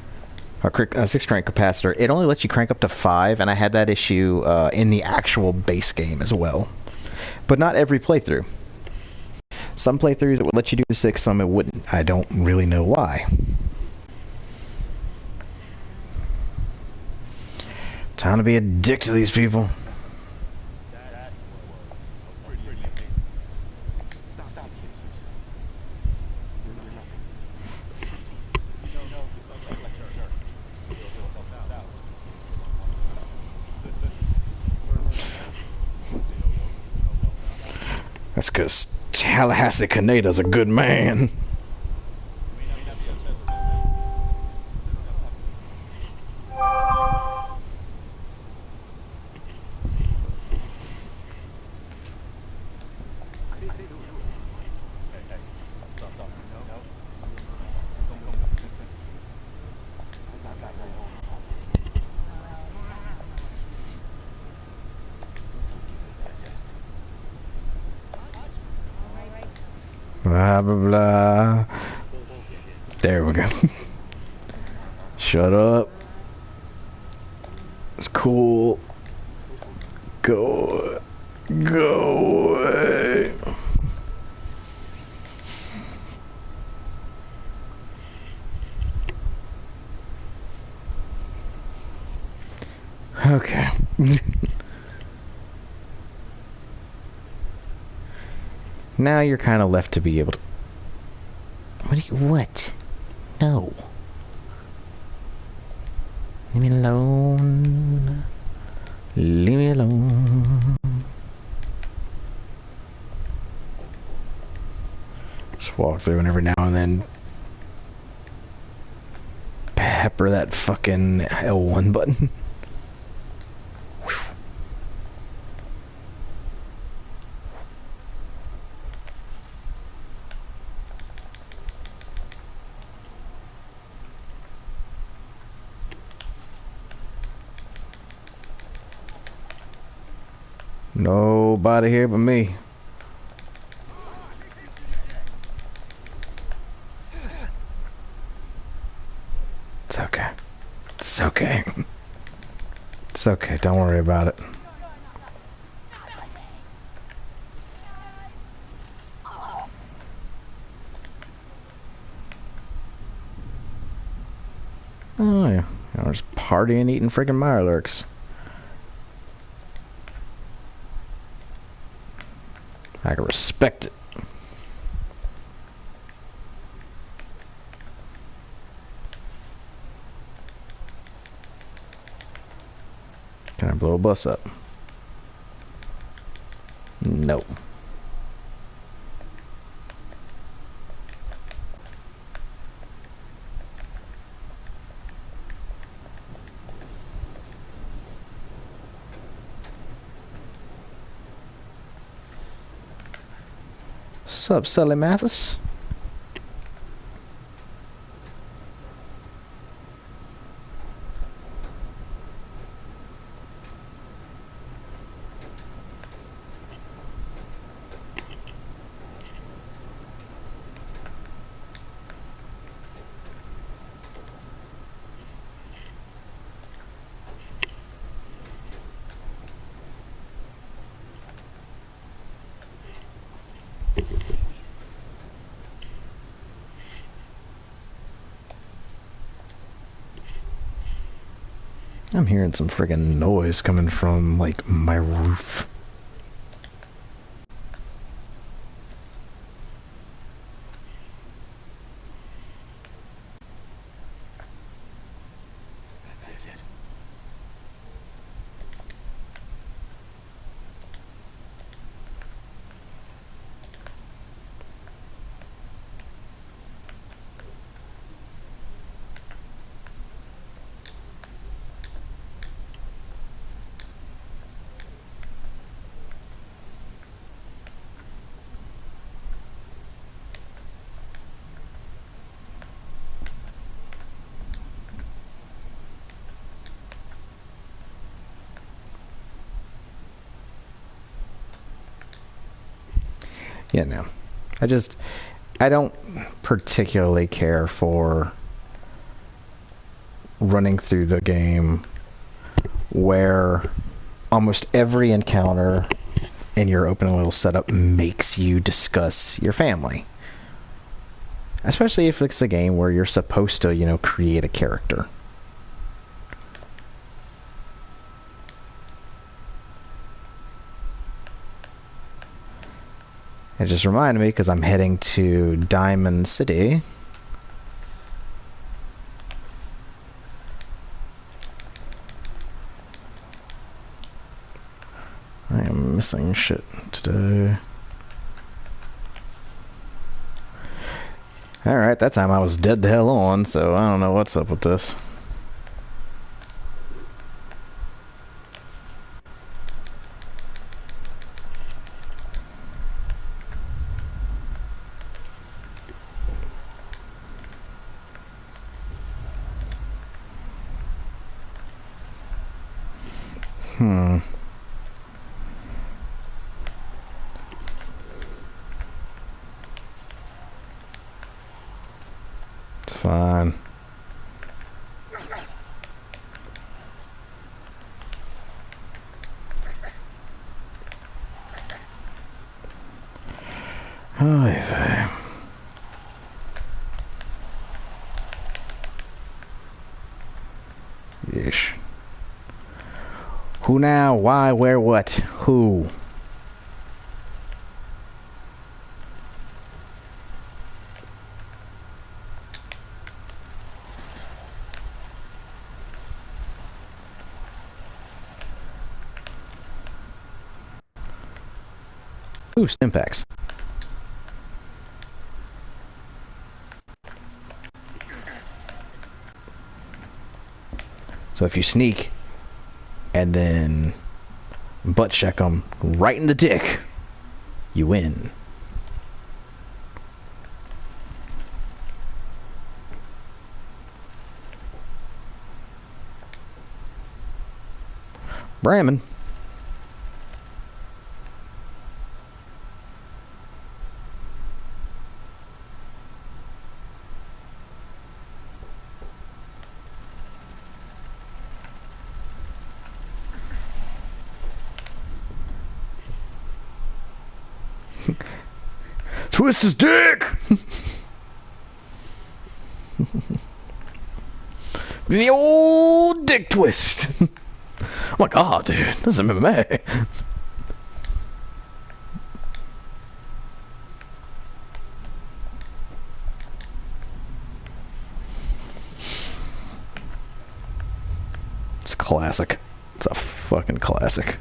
A 6 crank capacitor. It only lets you crank up to 5, and I had that issue in the actual base game as well. But not every playthrough. Some playthroughs it would let you do the 6, some it wouldn't. I don't really know why. Time to be a dick to these people. That's because Tallahassee Kaneda's a good man. Blah, blah, blah. There we go. Shut up. It's cool. Go away. Okay. Now you're kind of left to be able to... What? No. Leave me alone. Leave me alone. Just walk through and every now and then pepper that fucking L1 button. Nobody here but me. It's okay. It's okay. It's okay. Don't worry about it. Oh yeah. I was partying, eating freaking Mirelurks. I can respect it. Can I blow a bus up? Nope. Sup, Sully Mathis? I'm hearing some friggin' noise coming from, like, my roof. Yeah, no. I don't particularly care for running through the game where almost every encounter in your opening little setup makes you discuss your family. Especially if it's a game where you're supposed to, you know, create a character. It just reminded me because I'm heading to Diamond City. I am missing shit today. Alright, that time I was dead the hell on, so I don't know what's up with this. It's fine. Oy vey. Yeesh. Who now? Why? Where? What? Who? Ooh, Stimpaks. So if you sneak and then butt check them right in the dick, you win. Brahmin. Twist his dick! The old dick twist! I'm like, oh, dude, this is MMA. It's a classic. It's a fucking classic.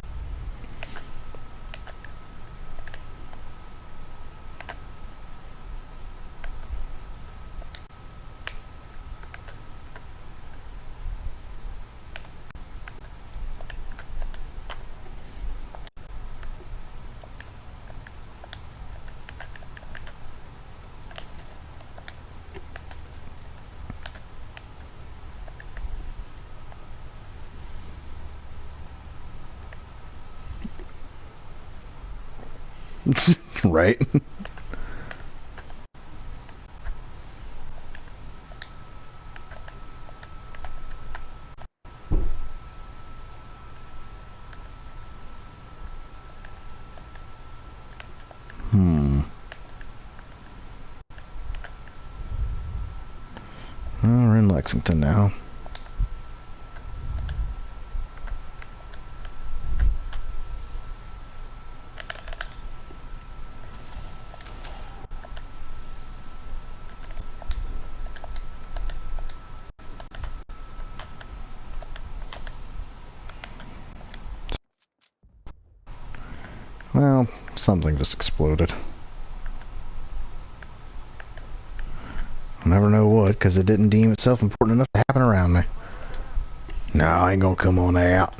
Right? Well, we're in Lexington now. Well, something just exploded. I'll never know what, because it didn't deem itself important enough to happen around me. No, I ain't gonna come on out.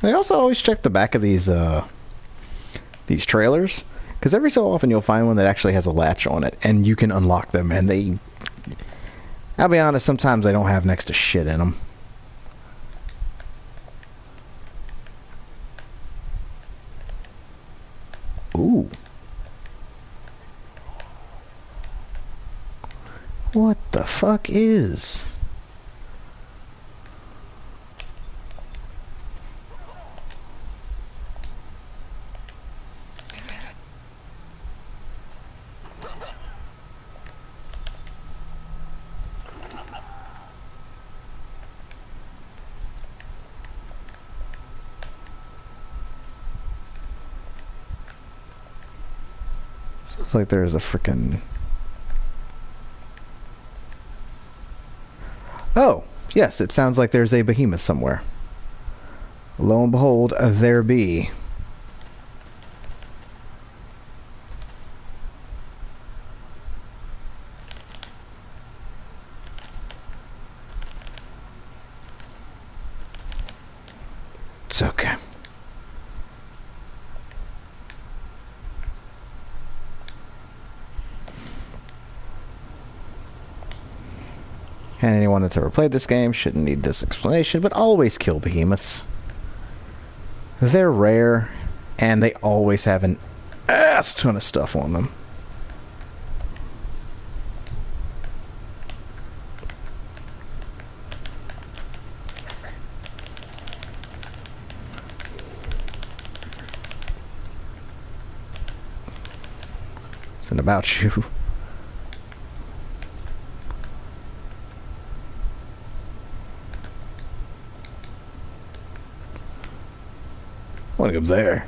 I also always check the back of these trailers, because every so often you'll find one that actually has a latch on it, and you can unlock them, and they... I'll be honest, sometimes they don't have next to shit in them. Ooh. What the fuck is... Looks like there's a frickin'... Oh, yes, it sounds like there's a behemoth somewhere. Lo and behold, there be. It's okay. And anyone that's ever played this game shouldn't need this explanation, but always kill behemoths. They're rare, and they always have an ass ton of stuff on them. Something about you. I want to go up there.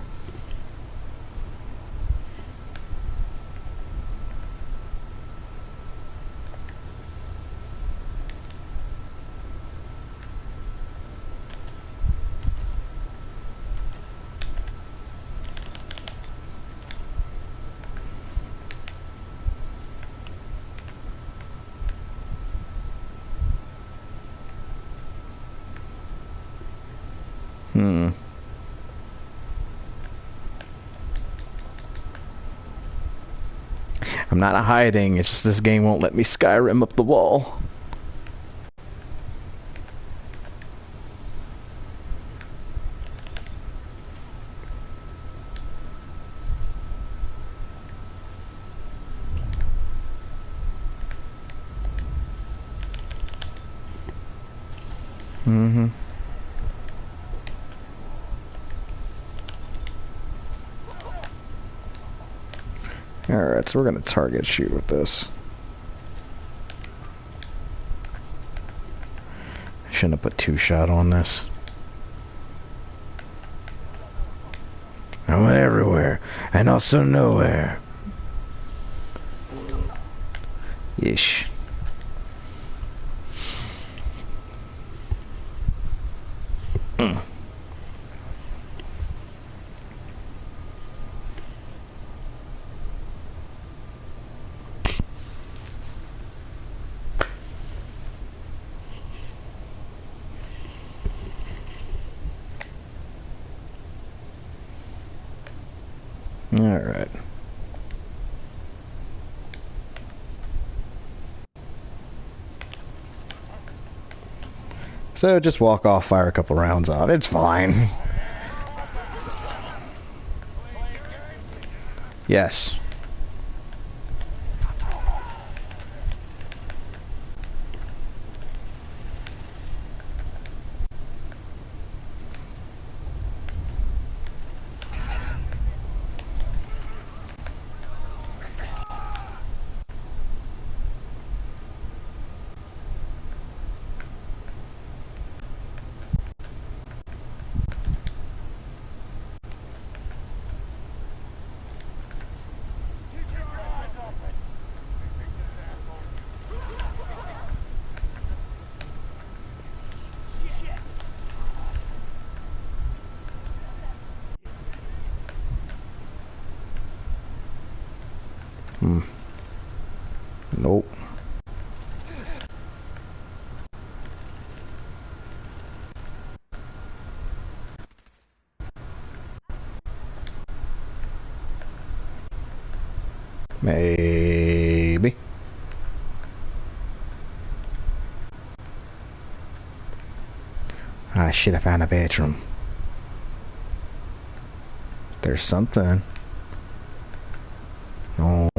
I'm not hiding, it's just this game won't let me Skyrim up the wall. Mm-hmm. Alright, so we're gonna target shoot with this. I shouldn't have put two-shot on this. I went everywhere, and also nowhere. Yeesh. Alright. So just walk off, fire a couple rounds on. It's fine. Yes. Nope. Maybe. Ah, shit, I found a bedroom. There's something. Oh.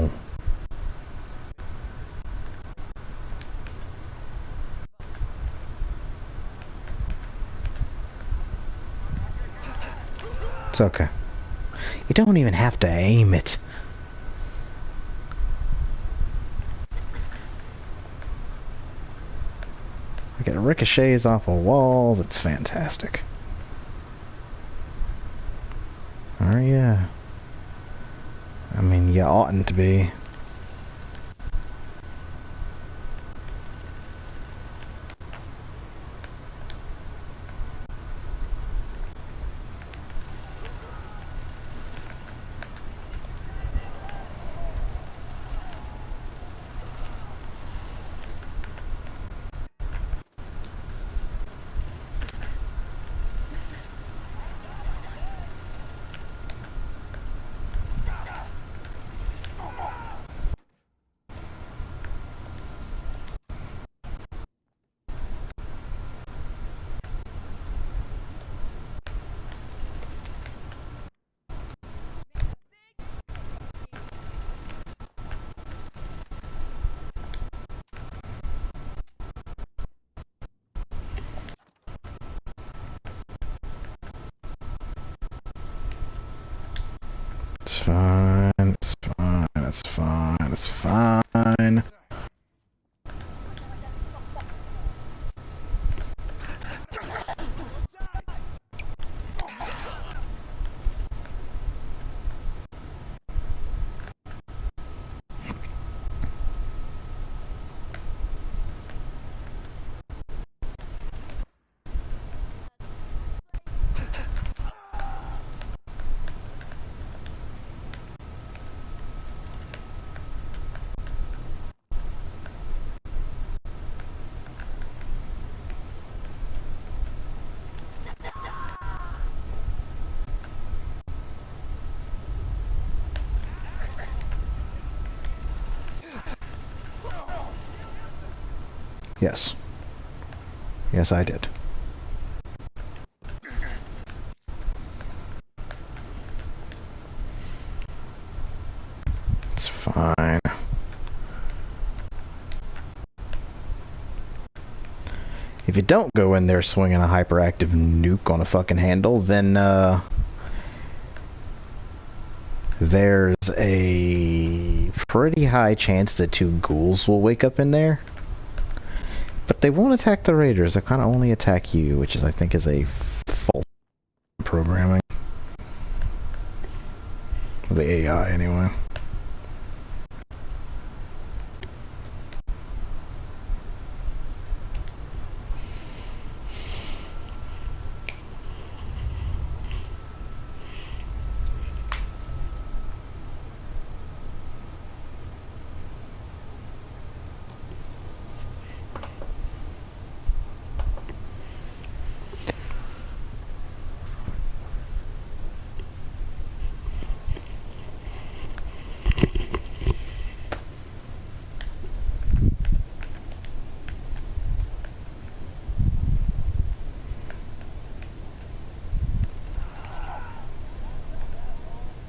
It's okay. You don't even have to aim it. I get ricochets off of walls. It's fantastic. Oh, yeah. I mean, you oughtn't to be. It's fine, it's fine, it's fine, it's fine. Yes. Yes, I did. It's fine. If you don't go in there swinging a hyperactive nuke on a fucking handle, then, there's a pretty high chance that two ghouls will wake up in there. But they won't attack the raiders. They kind of only attack you, which is, I think, is a false programming. The AI, anyway.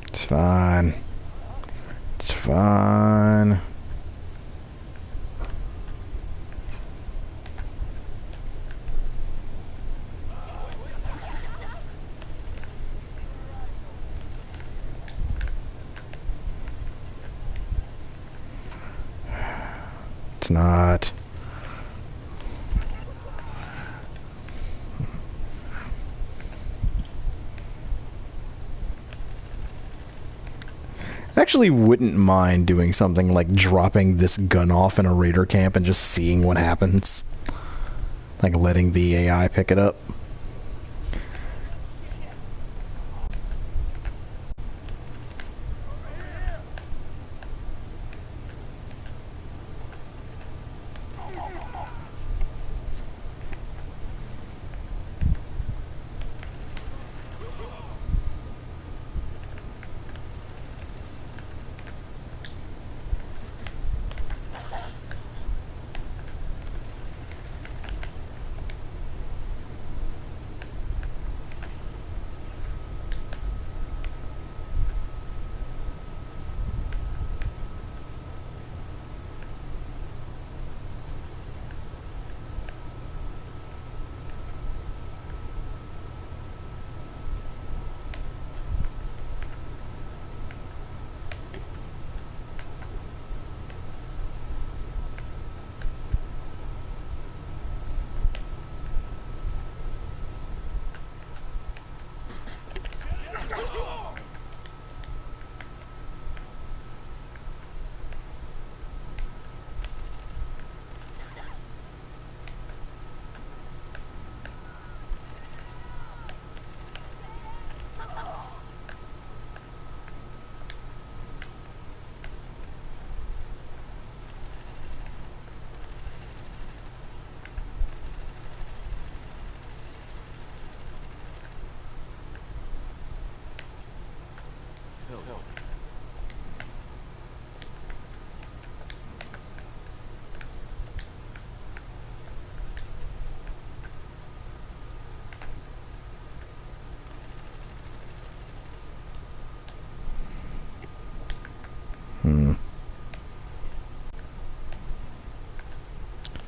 It's fine. It's fine. It's not. I actually wouldn't mind doing something like dropping this gun off in a raider camp and just seeing what happens. Like letting the AI pick it up.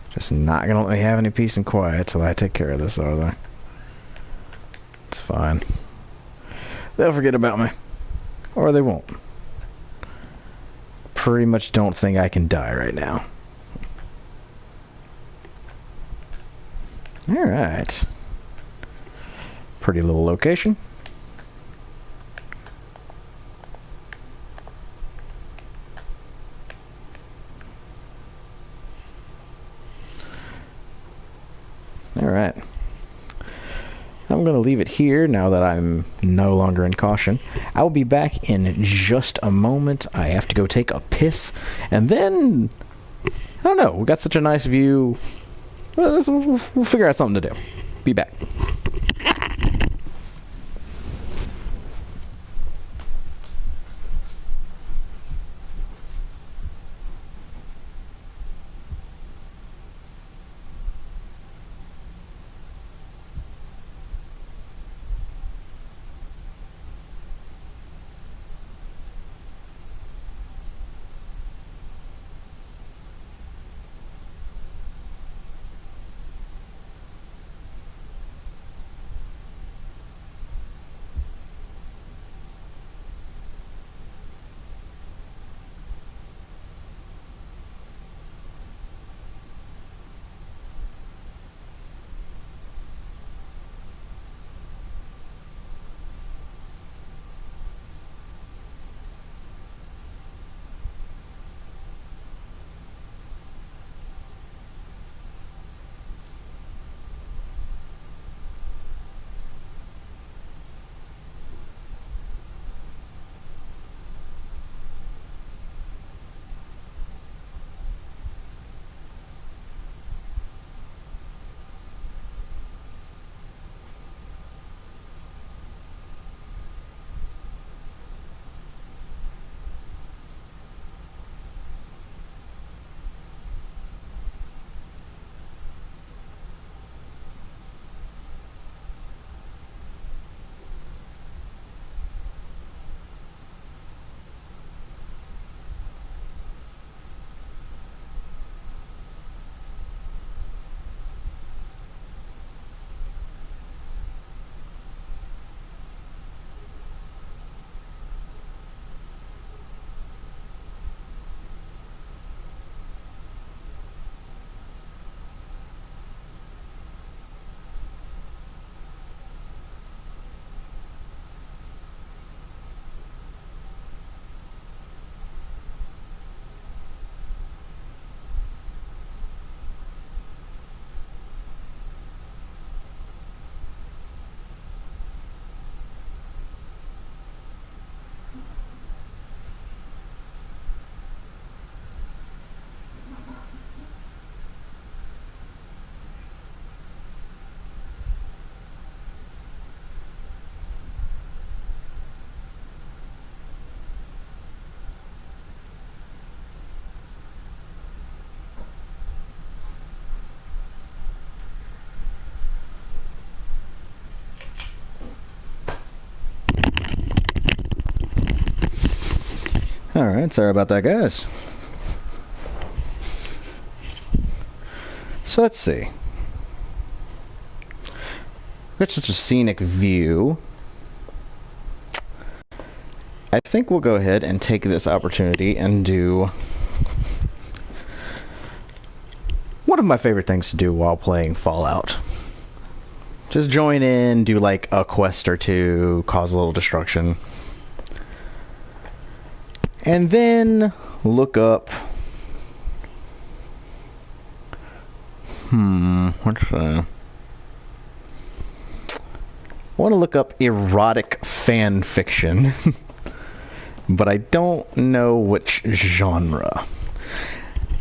Just not gonna let me have any peace and quiet till I take care of this, are they? It's fine. They'll forget about me. Or they won't. Pretty much don't think I can die right now. Alright. Pretty little location. Alright. I'm going to leave it here now that I'm no longer in caution. I will be back in just a moment. I have to go take a piss. And then, I don't know, we got such a nice view. We'll figure out something to do. Be back. Alright, sorry about that, guys. So let's see. It's just a scenic view. I think we'll go ahead and take this opportunity and do one of my favorite things to do while playing Fallout. Just join in, do like a quest or two, cause a little destruction. And then look up... what's that? I want to look up erotic fan fiction. But I don't know which genre.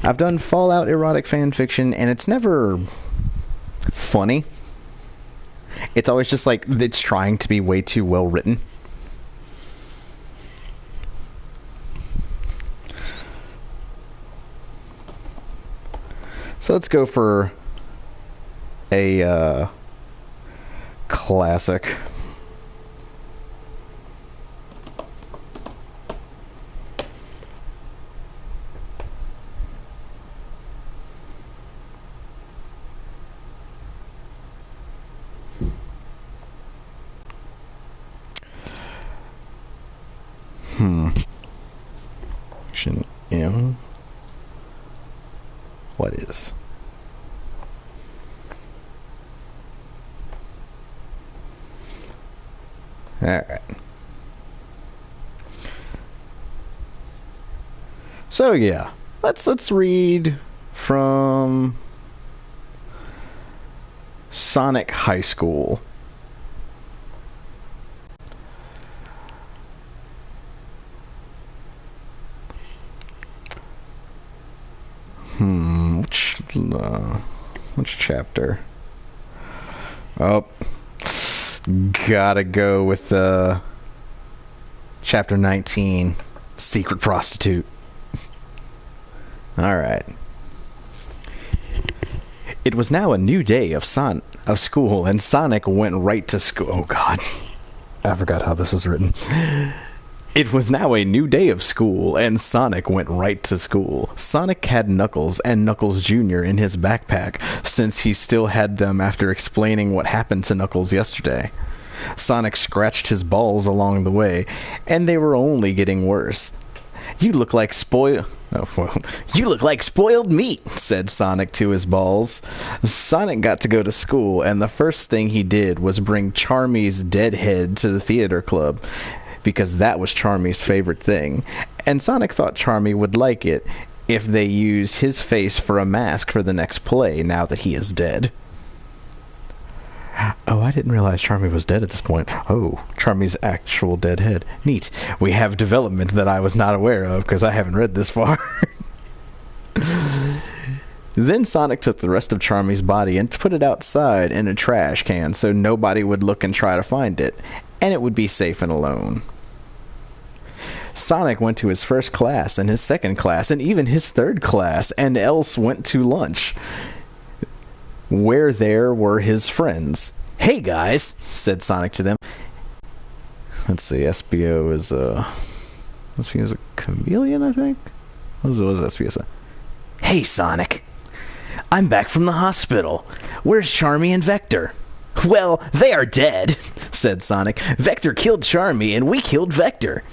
I've done Fallout erotic fan fiction, and it's never funny. It's always just like, it's trying to be way too well written. So let's go for a classic. M. What is? All right. So yeah, let's read from Sonic High School. Which chapter? Oh, gotta go with chapter 19, Secret Prostitute. All right. It was now a new day of school, and Sonic went right to school. Oh God, I forgot how this is written. It was now a new day of school, and Sonic went right to school. Sonic had Knuckles and Knuckles Jr. in his backpack, since he still had them after explaining what happened to Knuckles yesterday. Sonic scratched his balls along the way, and they were only getting worse. You look like spoiled meat, said Sonic to his balls. Sonic got to go to school, and the first thing he did was bring Charmy's dead head to the theater club, because that was Charmy's favorite thing, and Sonic thought Charmy would like it if they used his face for a mask for the next play now that he is dead. Oh, I didn't realize Charmy was dead at this point. Oh, Charmy's actual dead head. Neat. We have development that I was not aware of because I haven't read this far. Then Sonic took the rest of Charmy's body and put it outside in a trash can so nobody would look and try to find it, and it would be safe and alone. Sonic went to his first class and his second class and even his third class, and else went to lunch, where there were his friends. Hey guys, said Sonic to them. Let's see, SBO is a chameleon, I think? What was SBO say? Hey Sonic, I'm back from the hospital. Where's Charmy and Vector? Well, they are dead, said Sonic. Vector killed Charmy and we killed Vector.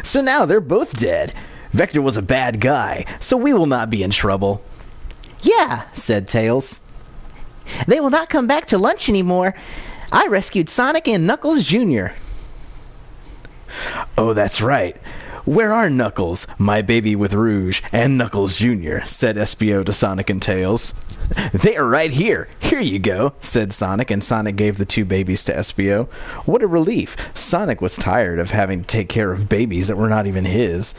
So now they're both dead. Vector was a bad guy, so we will not be in trouble. Yeah, said Tails. They will not come back to lunch anymore. I rescued Sonic and Knuckles Jr. Oh, that's right. Where are Knuckles, my baby with rouge, and Knuckles Jr., said SBO to Sonic and Tails. They are right here. Here you go, said Sonic, and Sonic gave the two babies to SBO. What a relief. Sonic was tired of having to take care of babies that were not even his.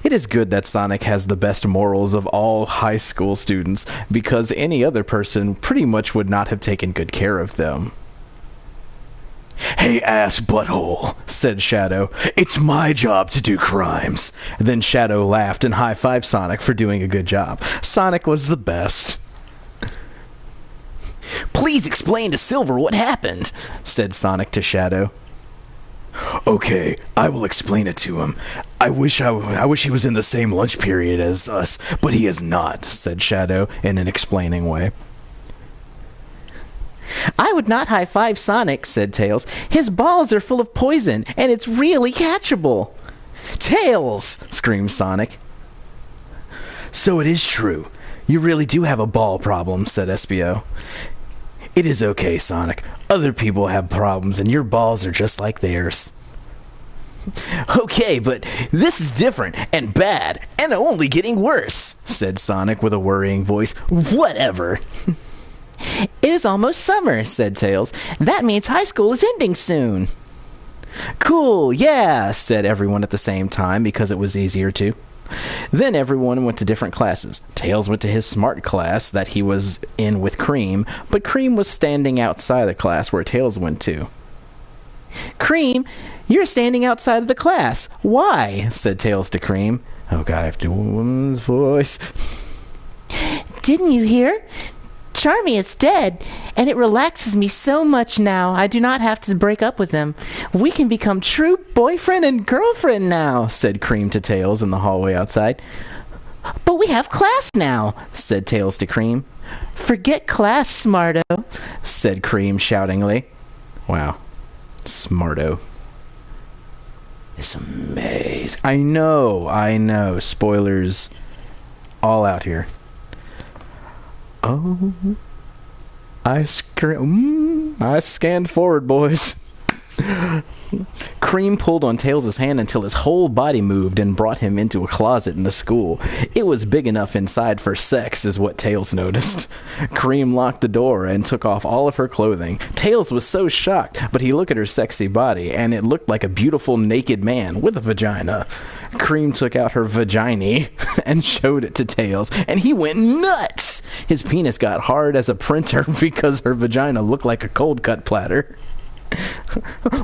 It is good that Sonic has the best morals of all high school students, because any other person pretty much would not have taken good care of them. Hey, ass butthole, said Shadow. It's my job to do crimes. Then Shadow laughed and high-fived Sonic for doing a good job. Sonic was the best. Please explain to Silver what happened, said Sonic to Shadow. Okay, I will explain it to him. I wish he was in the same lunch period as us, but he is not, said Shadow in an explaining way. I would not high-five Sonic, said Tails. His balls are full of poison, and it's really catchable. Tails! Screamed Sonic. So it is true. You really do have a ball problem, said SBO. It is okay, Sonic. Other people have problems, and your balls are just like theirs. Okay, but this is different and bad, and only getting worse, said Sonic with a worrying voice. Whatever. It is almost summer, said Tails. That means high school is ending soon. Cool, yeah, said everyone at the same time because it was easier to. Then everyone went to different classes. Tails went to his smart class that he was in with Cream, but Cream was standing outside the class where Tails went to. Cream, you're standing outside of the class. Why? Said Tails to Cream. Oh god, I have to do a woman's voice. Didn't you hear? Charmy is dead, and it relaxes me so much now I do not have to break up with him. We can become true boyfriend and girlfriend now, said Cream to Tails in the hallway outside. But we have class now, said Tails to Cream. Forget class, Smarto, said Cream shoutingly. Wow, Smarto. It's amazing. I know. Spoilers all out here. Oh, I scanned forward, boys. Cream pulled on Tails' hand until his whole body moved and brought him into a closet in the school. It was big enough inside for sex, is what Tails noticed. Cream locked the door and took off all of her clothing. Tails was so shocked, but he looked at her sexy body, and it looked like a beautiful naked man with a vagina. Cream took out her vagina and showed it to Tails, and he went nuts! His penis got hard as a printer because her vagina looked like a cold cut platter.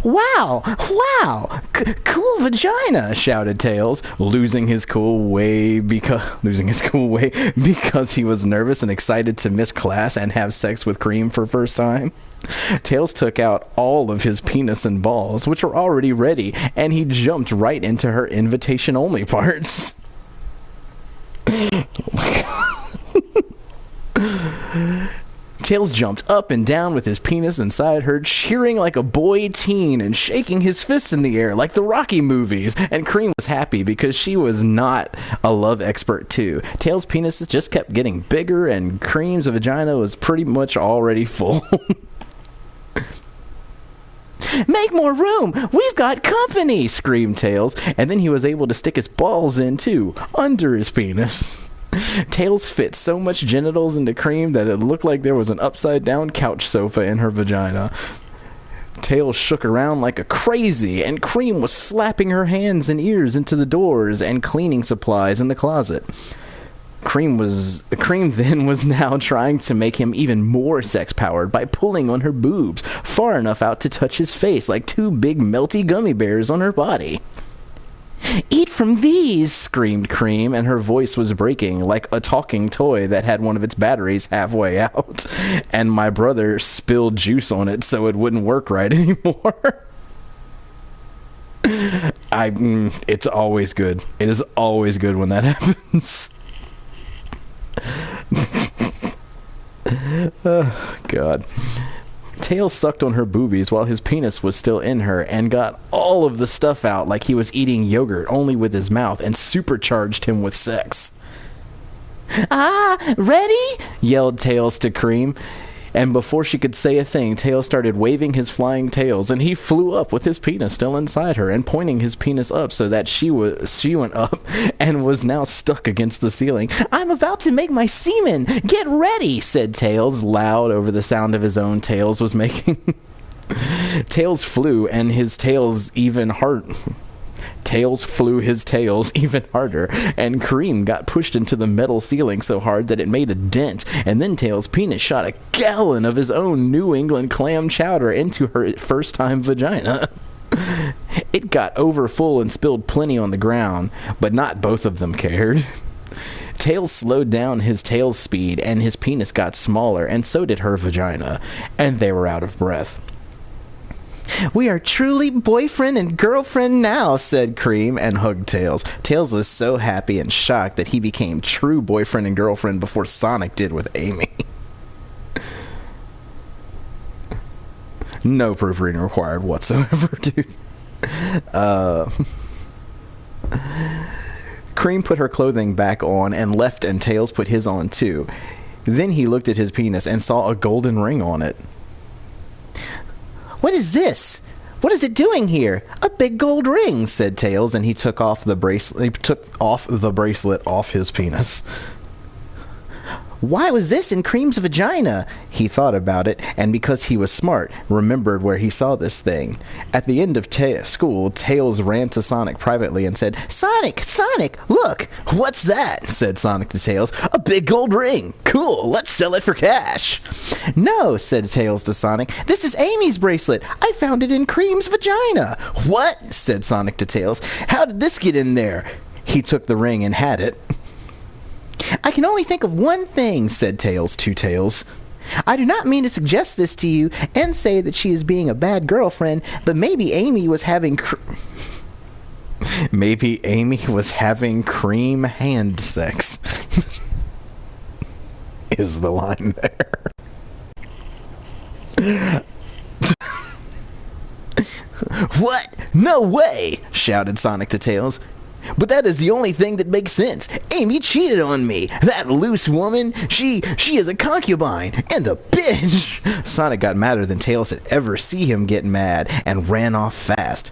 Wow, cool vagina, shouted Tails, losing his cool way because he was nervous and excited to miss class and have sex with Cream for first time. Tails took out all of his penis and balls, which were already ready, and he jumped right into her invitation-only parts. Tails jumped up and down with his penis inside her, cheering like a boy teen and shaking his fists in the air like the Rocky movies. And Cream was happy because she was not a love expert too. Tails' penis just kept getting bigger and Cream's vagina was pretty much already full. Make more room! We've got company! Screamed Tails, and then he was able to stick his balls in too, under his penis. Tails fit so much genitals into Cream that it looked like there was an upside-down couch sofa in her vagina. Tails shook around like a crazy, and Cream was slapping her hands and ears into the doors and cleaning supplies in the closet. Cream then was now trying to make him even more sex-powered by pulling on her boobs far enough out to touch his face like two big melty gummy bears on her body. Eat from these, screamed Cream, and her voice was breaking like a talking toy that had one of its batteries halfway out, and my brother spilled juice on it so it wouldn't work right anymore. It's always good. It is always good when that happens. Oh, God. Tails sucked on her boobies while his penis was still in her and got all of the stuff out like he was eating yogurt only with his mouth and supercharged him with sex. Ah, ready? Yelled Tails to Cream. And before she could say a thing, Tails started waving his flying tails, and he flew up with his penis still inside her and pointing his penis up so that she went up and was now stuck against the ceiling. I'm about to make my semen! Get ready! Said Tails, loud over the sound of his own tails was making. Tails flew, and his tails even hard. Tails flew his tails even harder, and Cream got pushed into the metal ceiling so hard that it made a dent, and then Tails' penis shot a gallon of his own New England clam chowder into her first-time vagina. It got over full and spilled plenty on the ground, but not both of them cared. Tails slowed down his tail's speed, and his penis got smaller, and so did her vagina, and they were out of breath. We are truly boyfriend and girlfriend now, said Cream, and hugged Tails. Tails was so happy and shocked that he became true boyfriend and girlfriend before Sonic did with Amy. No proofreading required whatsoever, dude. Cream put her clothing back on and left, and Tails put his on too. Then he looked at his penis and saw a golden ring on it. What is this? What is it doing here? A big gold ring, said Tails, and he took off the bracelet. He took off the bracelet off his penis. Why was this in Cream's vagina? He thought about it, and because he was smart, remembered where he saw this thing. At the end of school, Tails ran to Sonic privately and said, Sonic, look! What's that? Said Sonic to Tails. A big gold ring! Cool, let's sell it for cash! No, said Tails to Sonic. This is Amy's bracelet. I found it in Cream's vagina. What? Said Sonic to Tails. How did this get in there? He took the ring and had it. I can only think of one thing, said Tails to Tails. I do not mean to suggest this to you and say that she is being a bad girlfriend, but maybe Amy was having cream hand sex. Is the line there. What? No way! Shouted Sonic to Tails. But that is the only thing that makes sense. Amy cheated on me. That loose woman, she is a concubine and a bitch. Sonic got madder than Tails had ever seen him get mad and ran off fast.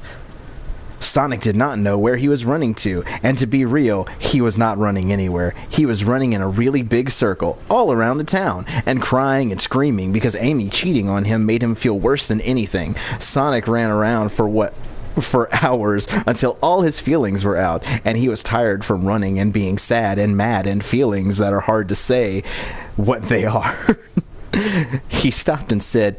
Sonic did not know where he was running to, and to be real, he was not running anywhere. He was running in a really big circle all around the town and crying and screaming because Amy cheating on him made him feel worse than anything. Sonic ran around for hours until all his feelings were out, and he was tired from running and being sad and mad and feelings that are hard to say what they are. He stopped and said,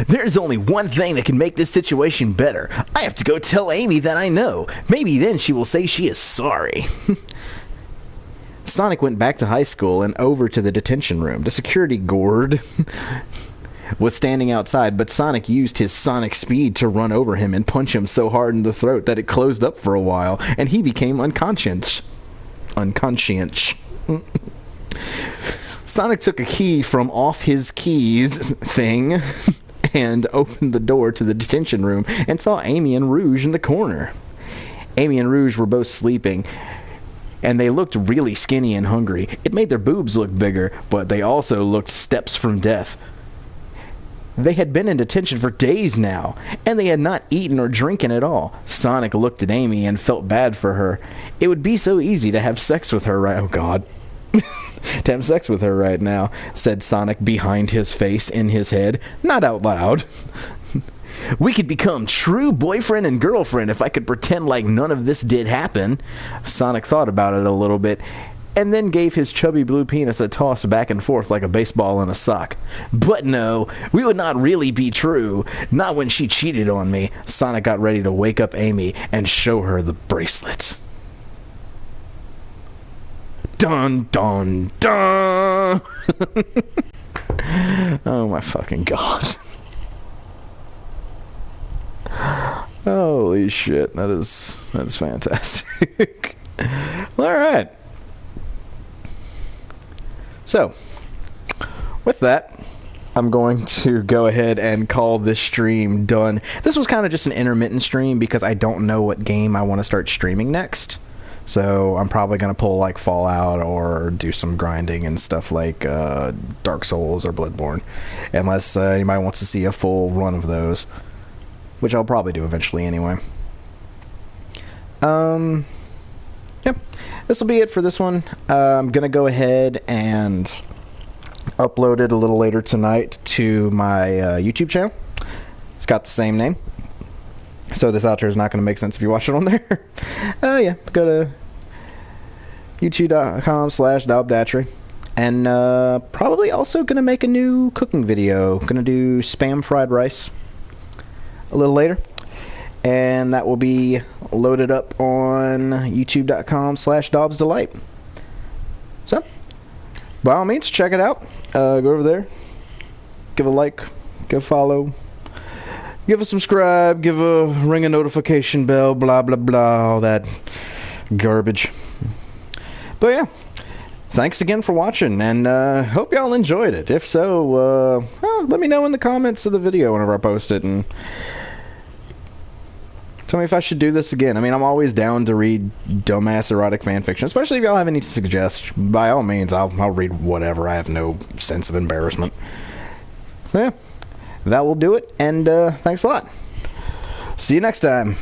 "There's only one thing that can make this situation better. I have to go tell Amy that I know. Maybe then she will say she is sorry." Sonic went back to high school and over to the detention room. The security guard was standing outside, but Sonic used his sonic speed to run over him and punch him so hard in the throat that it closed up for a while, and he became unconscious. Sonic took a key from off his keys thing and opened the door to the detention room and saw Amy and Rouge in the corner. Amy and Rouge were both sleeping, and they looked really skinny and hungry. It made their boobs look bigger, but they also looked steps from death. They had been in detention for days now, and they had not eaten or drinking at all. Sonic looked at Amy and felt bad for her. It would be so easy to have sex with her right... Oh, God. To have sex with her right now, said Sonic behind his face in his head, not out loud. We could become true boyfriend and girlfriend if I could pretend like none of this did happen. Sonic thought about it a little bit, and then gave his chubby blue penis a toss back and forth like a baseball in a sock. But no, we would not really be true. Not when she cheated on me. Sonic got ready to wake up Amy and show her the bracelet. Dun, dun, dun! Oh my fucking God. Holy shit, that's fantastic. Alright. So, with that, I'm going to go ahead and call this stream done. This was kind of just an intermittent stream because I don't know what game I want to start streaming next. So I'm probably going to pull like Fallout or do some grinding and stuff like Dark Souls or Bloodborne. Unless anybody wants to see a full run of those. Which I'll probably do eventually anyway. Yep. This will be it for this one. I'm going to go ahead and upload it a little later tonight to my YouTube channel. It's got the same name. So this outro is not going to make sense if you watch it on there. Yeah, go to youtube.com/dobdatchery. And probably also going to make a new cooking video. Going to do spam fried rice a little later. And that will be loaded up on youtube.com/dobsdelight. So, by all means, check it out. Go over there. Give a like. Give a follow. Give a subscribe, give a ring a notification bell, blah, blah, blah, all that garbage. But yeah, thanks again for watching, and hope y'all enjoyed it. If so, let me know in the comments of the video whenever I post it, and tell me if I should do this again. I mean, I'm always down to read dumbass erotic fanfiction, especially if y'all have any to suggest. By all means, I'll read whatever. I have no sense of embarrassment. So yeah. That will do it, and thanks a lot. See you next time.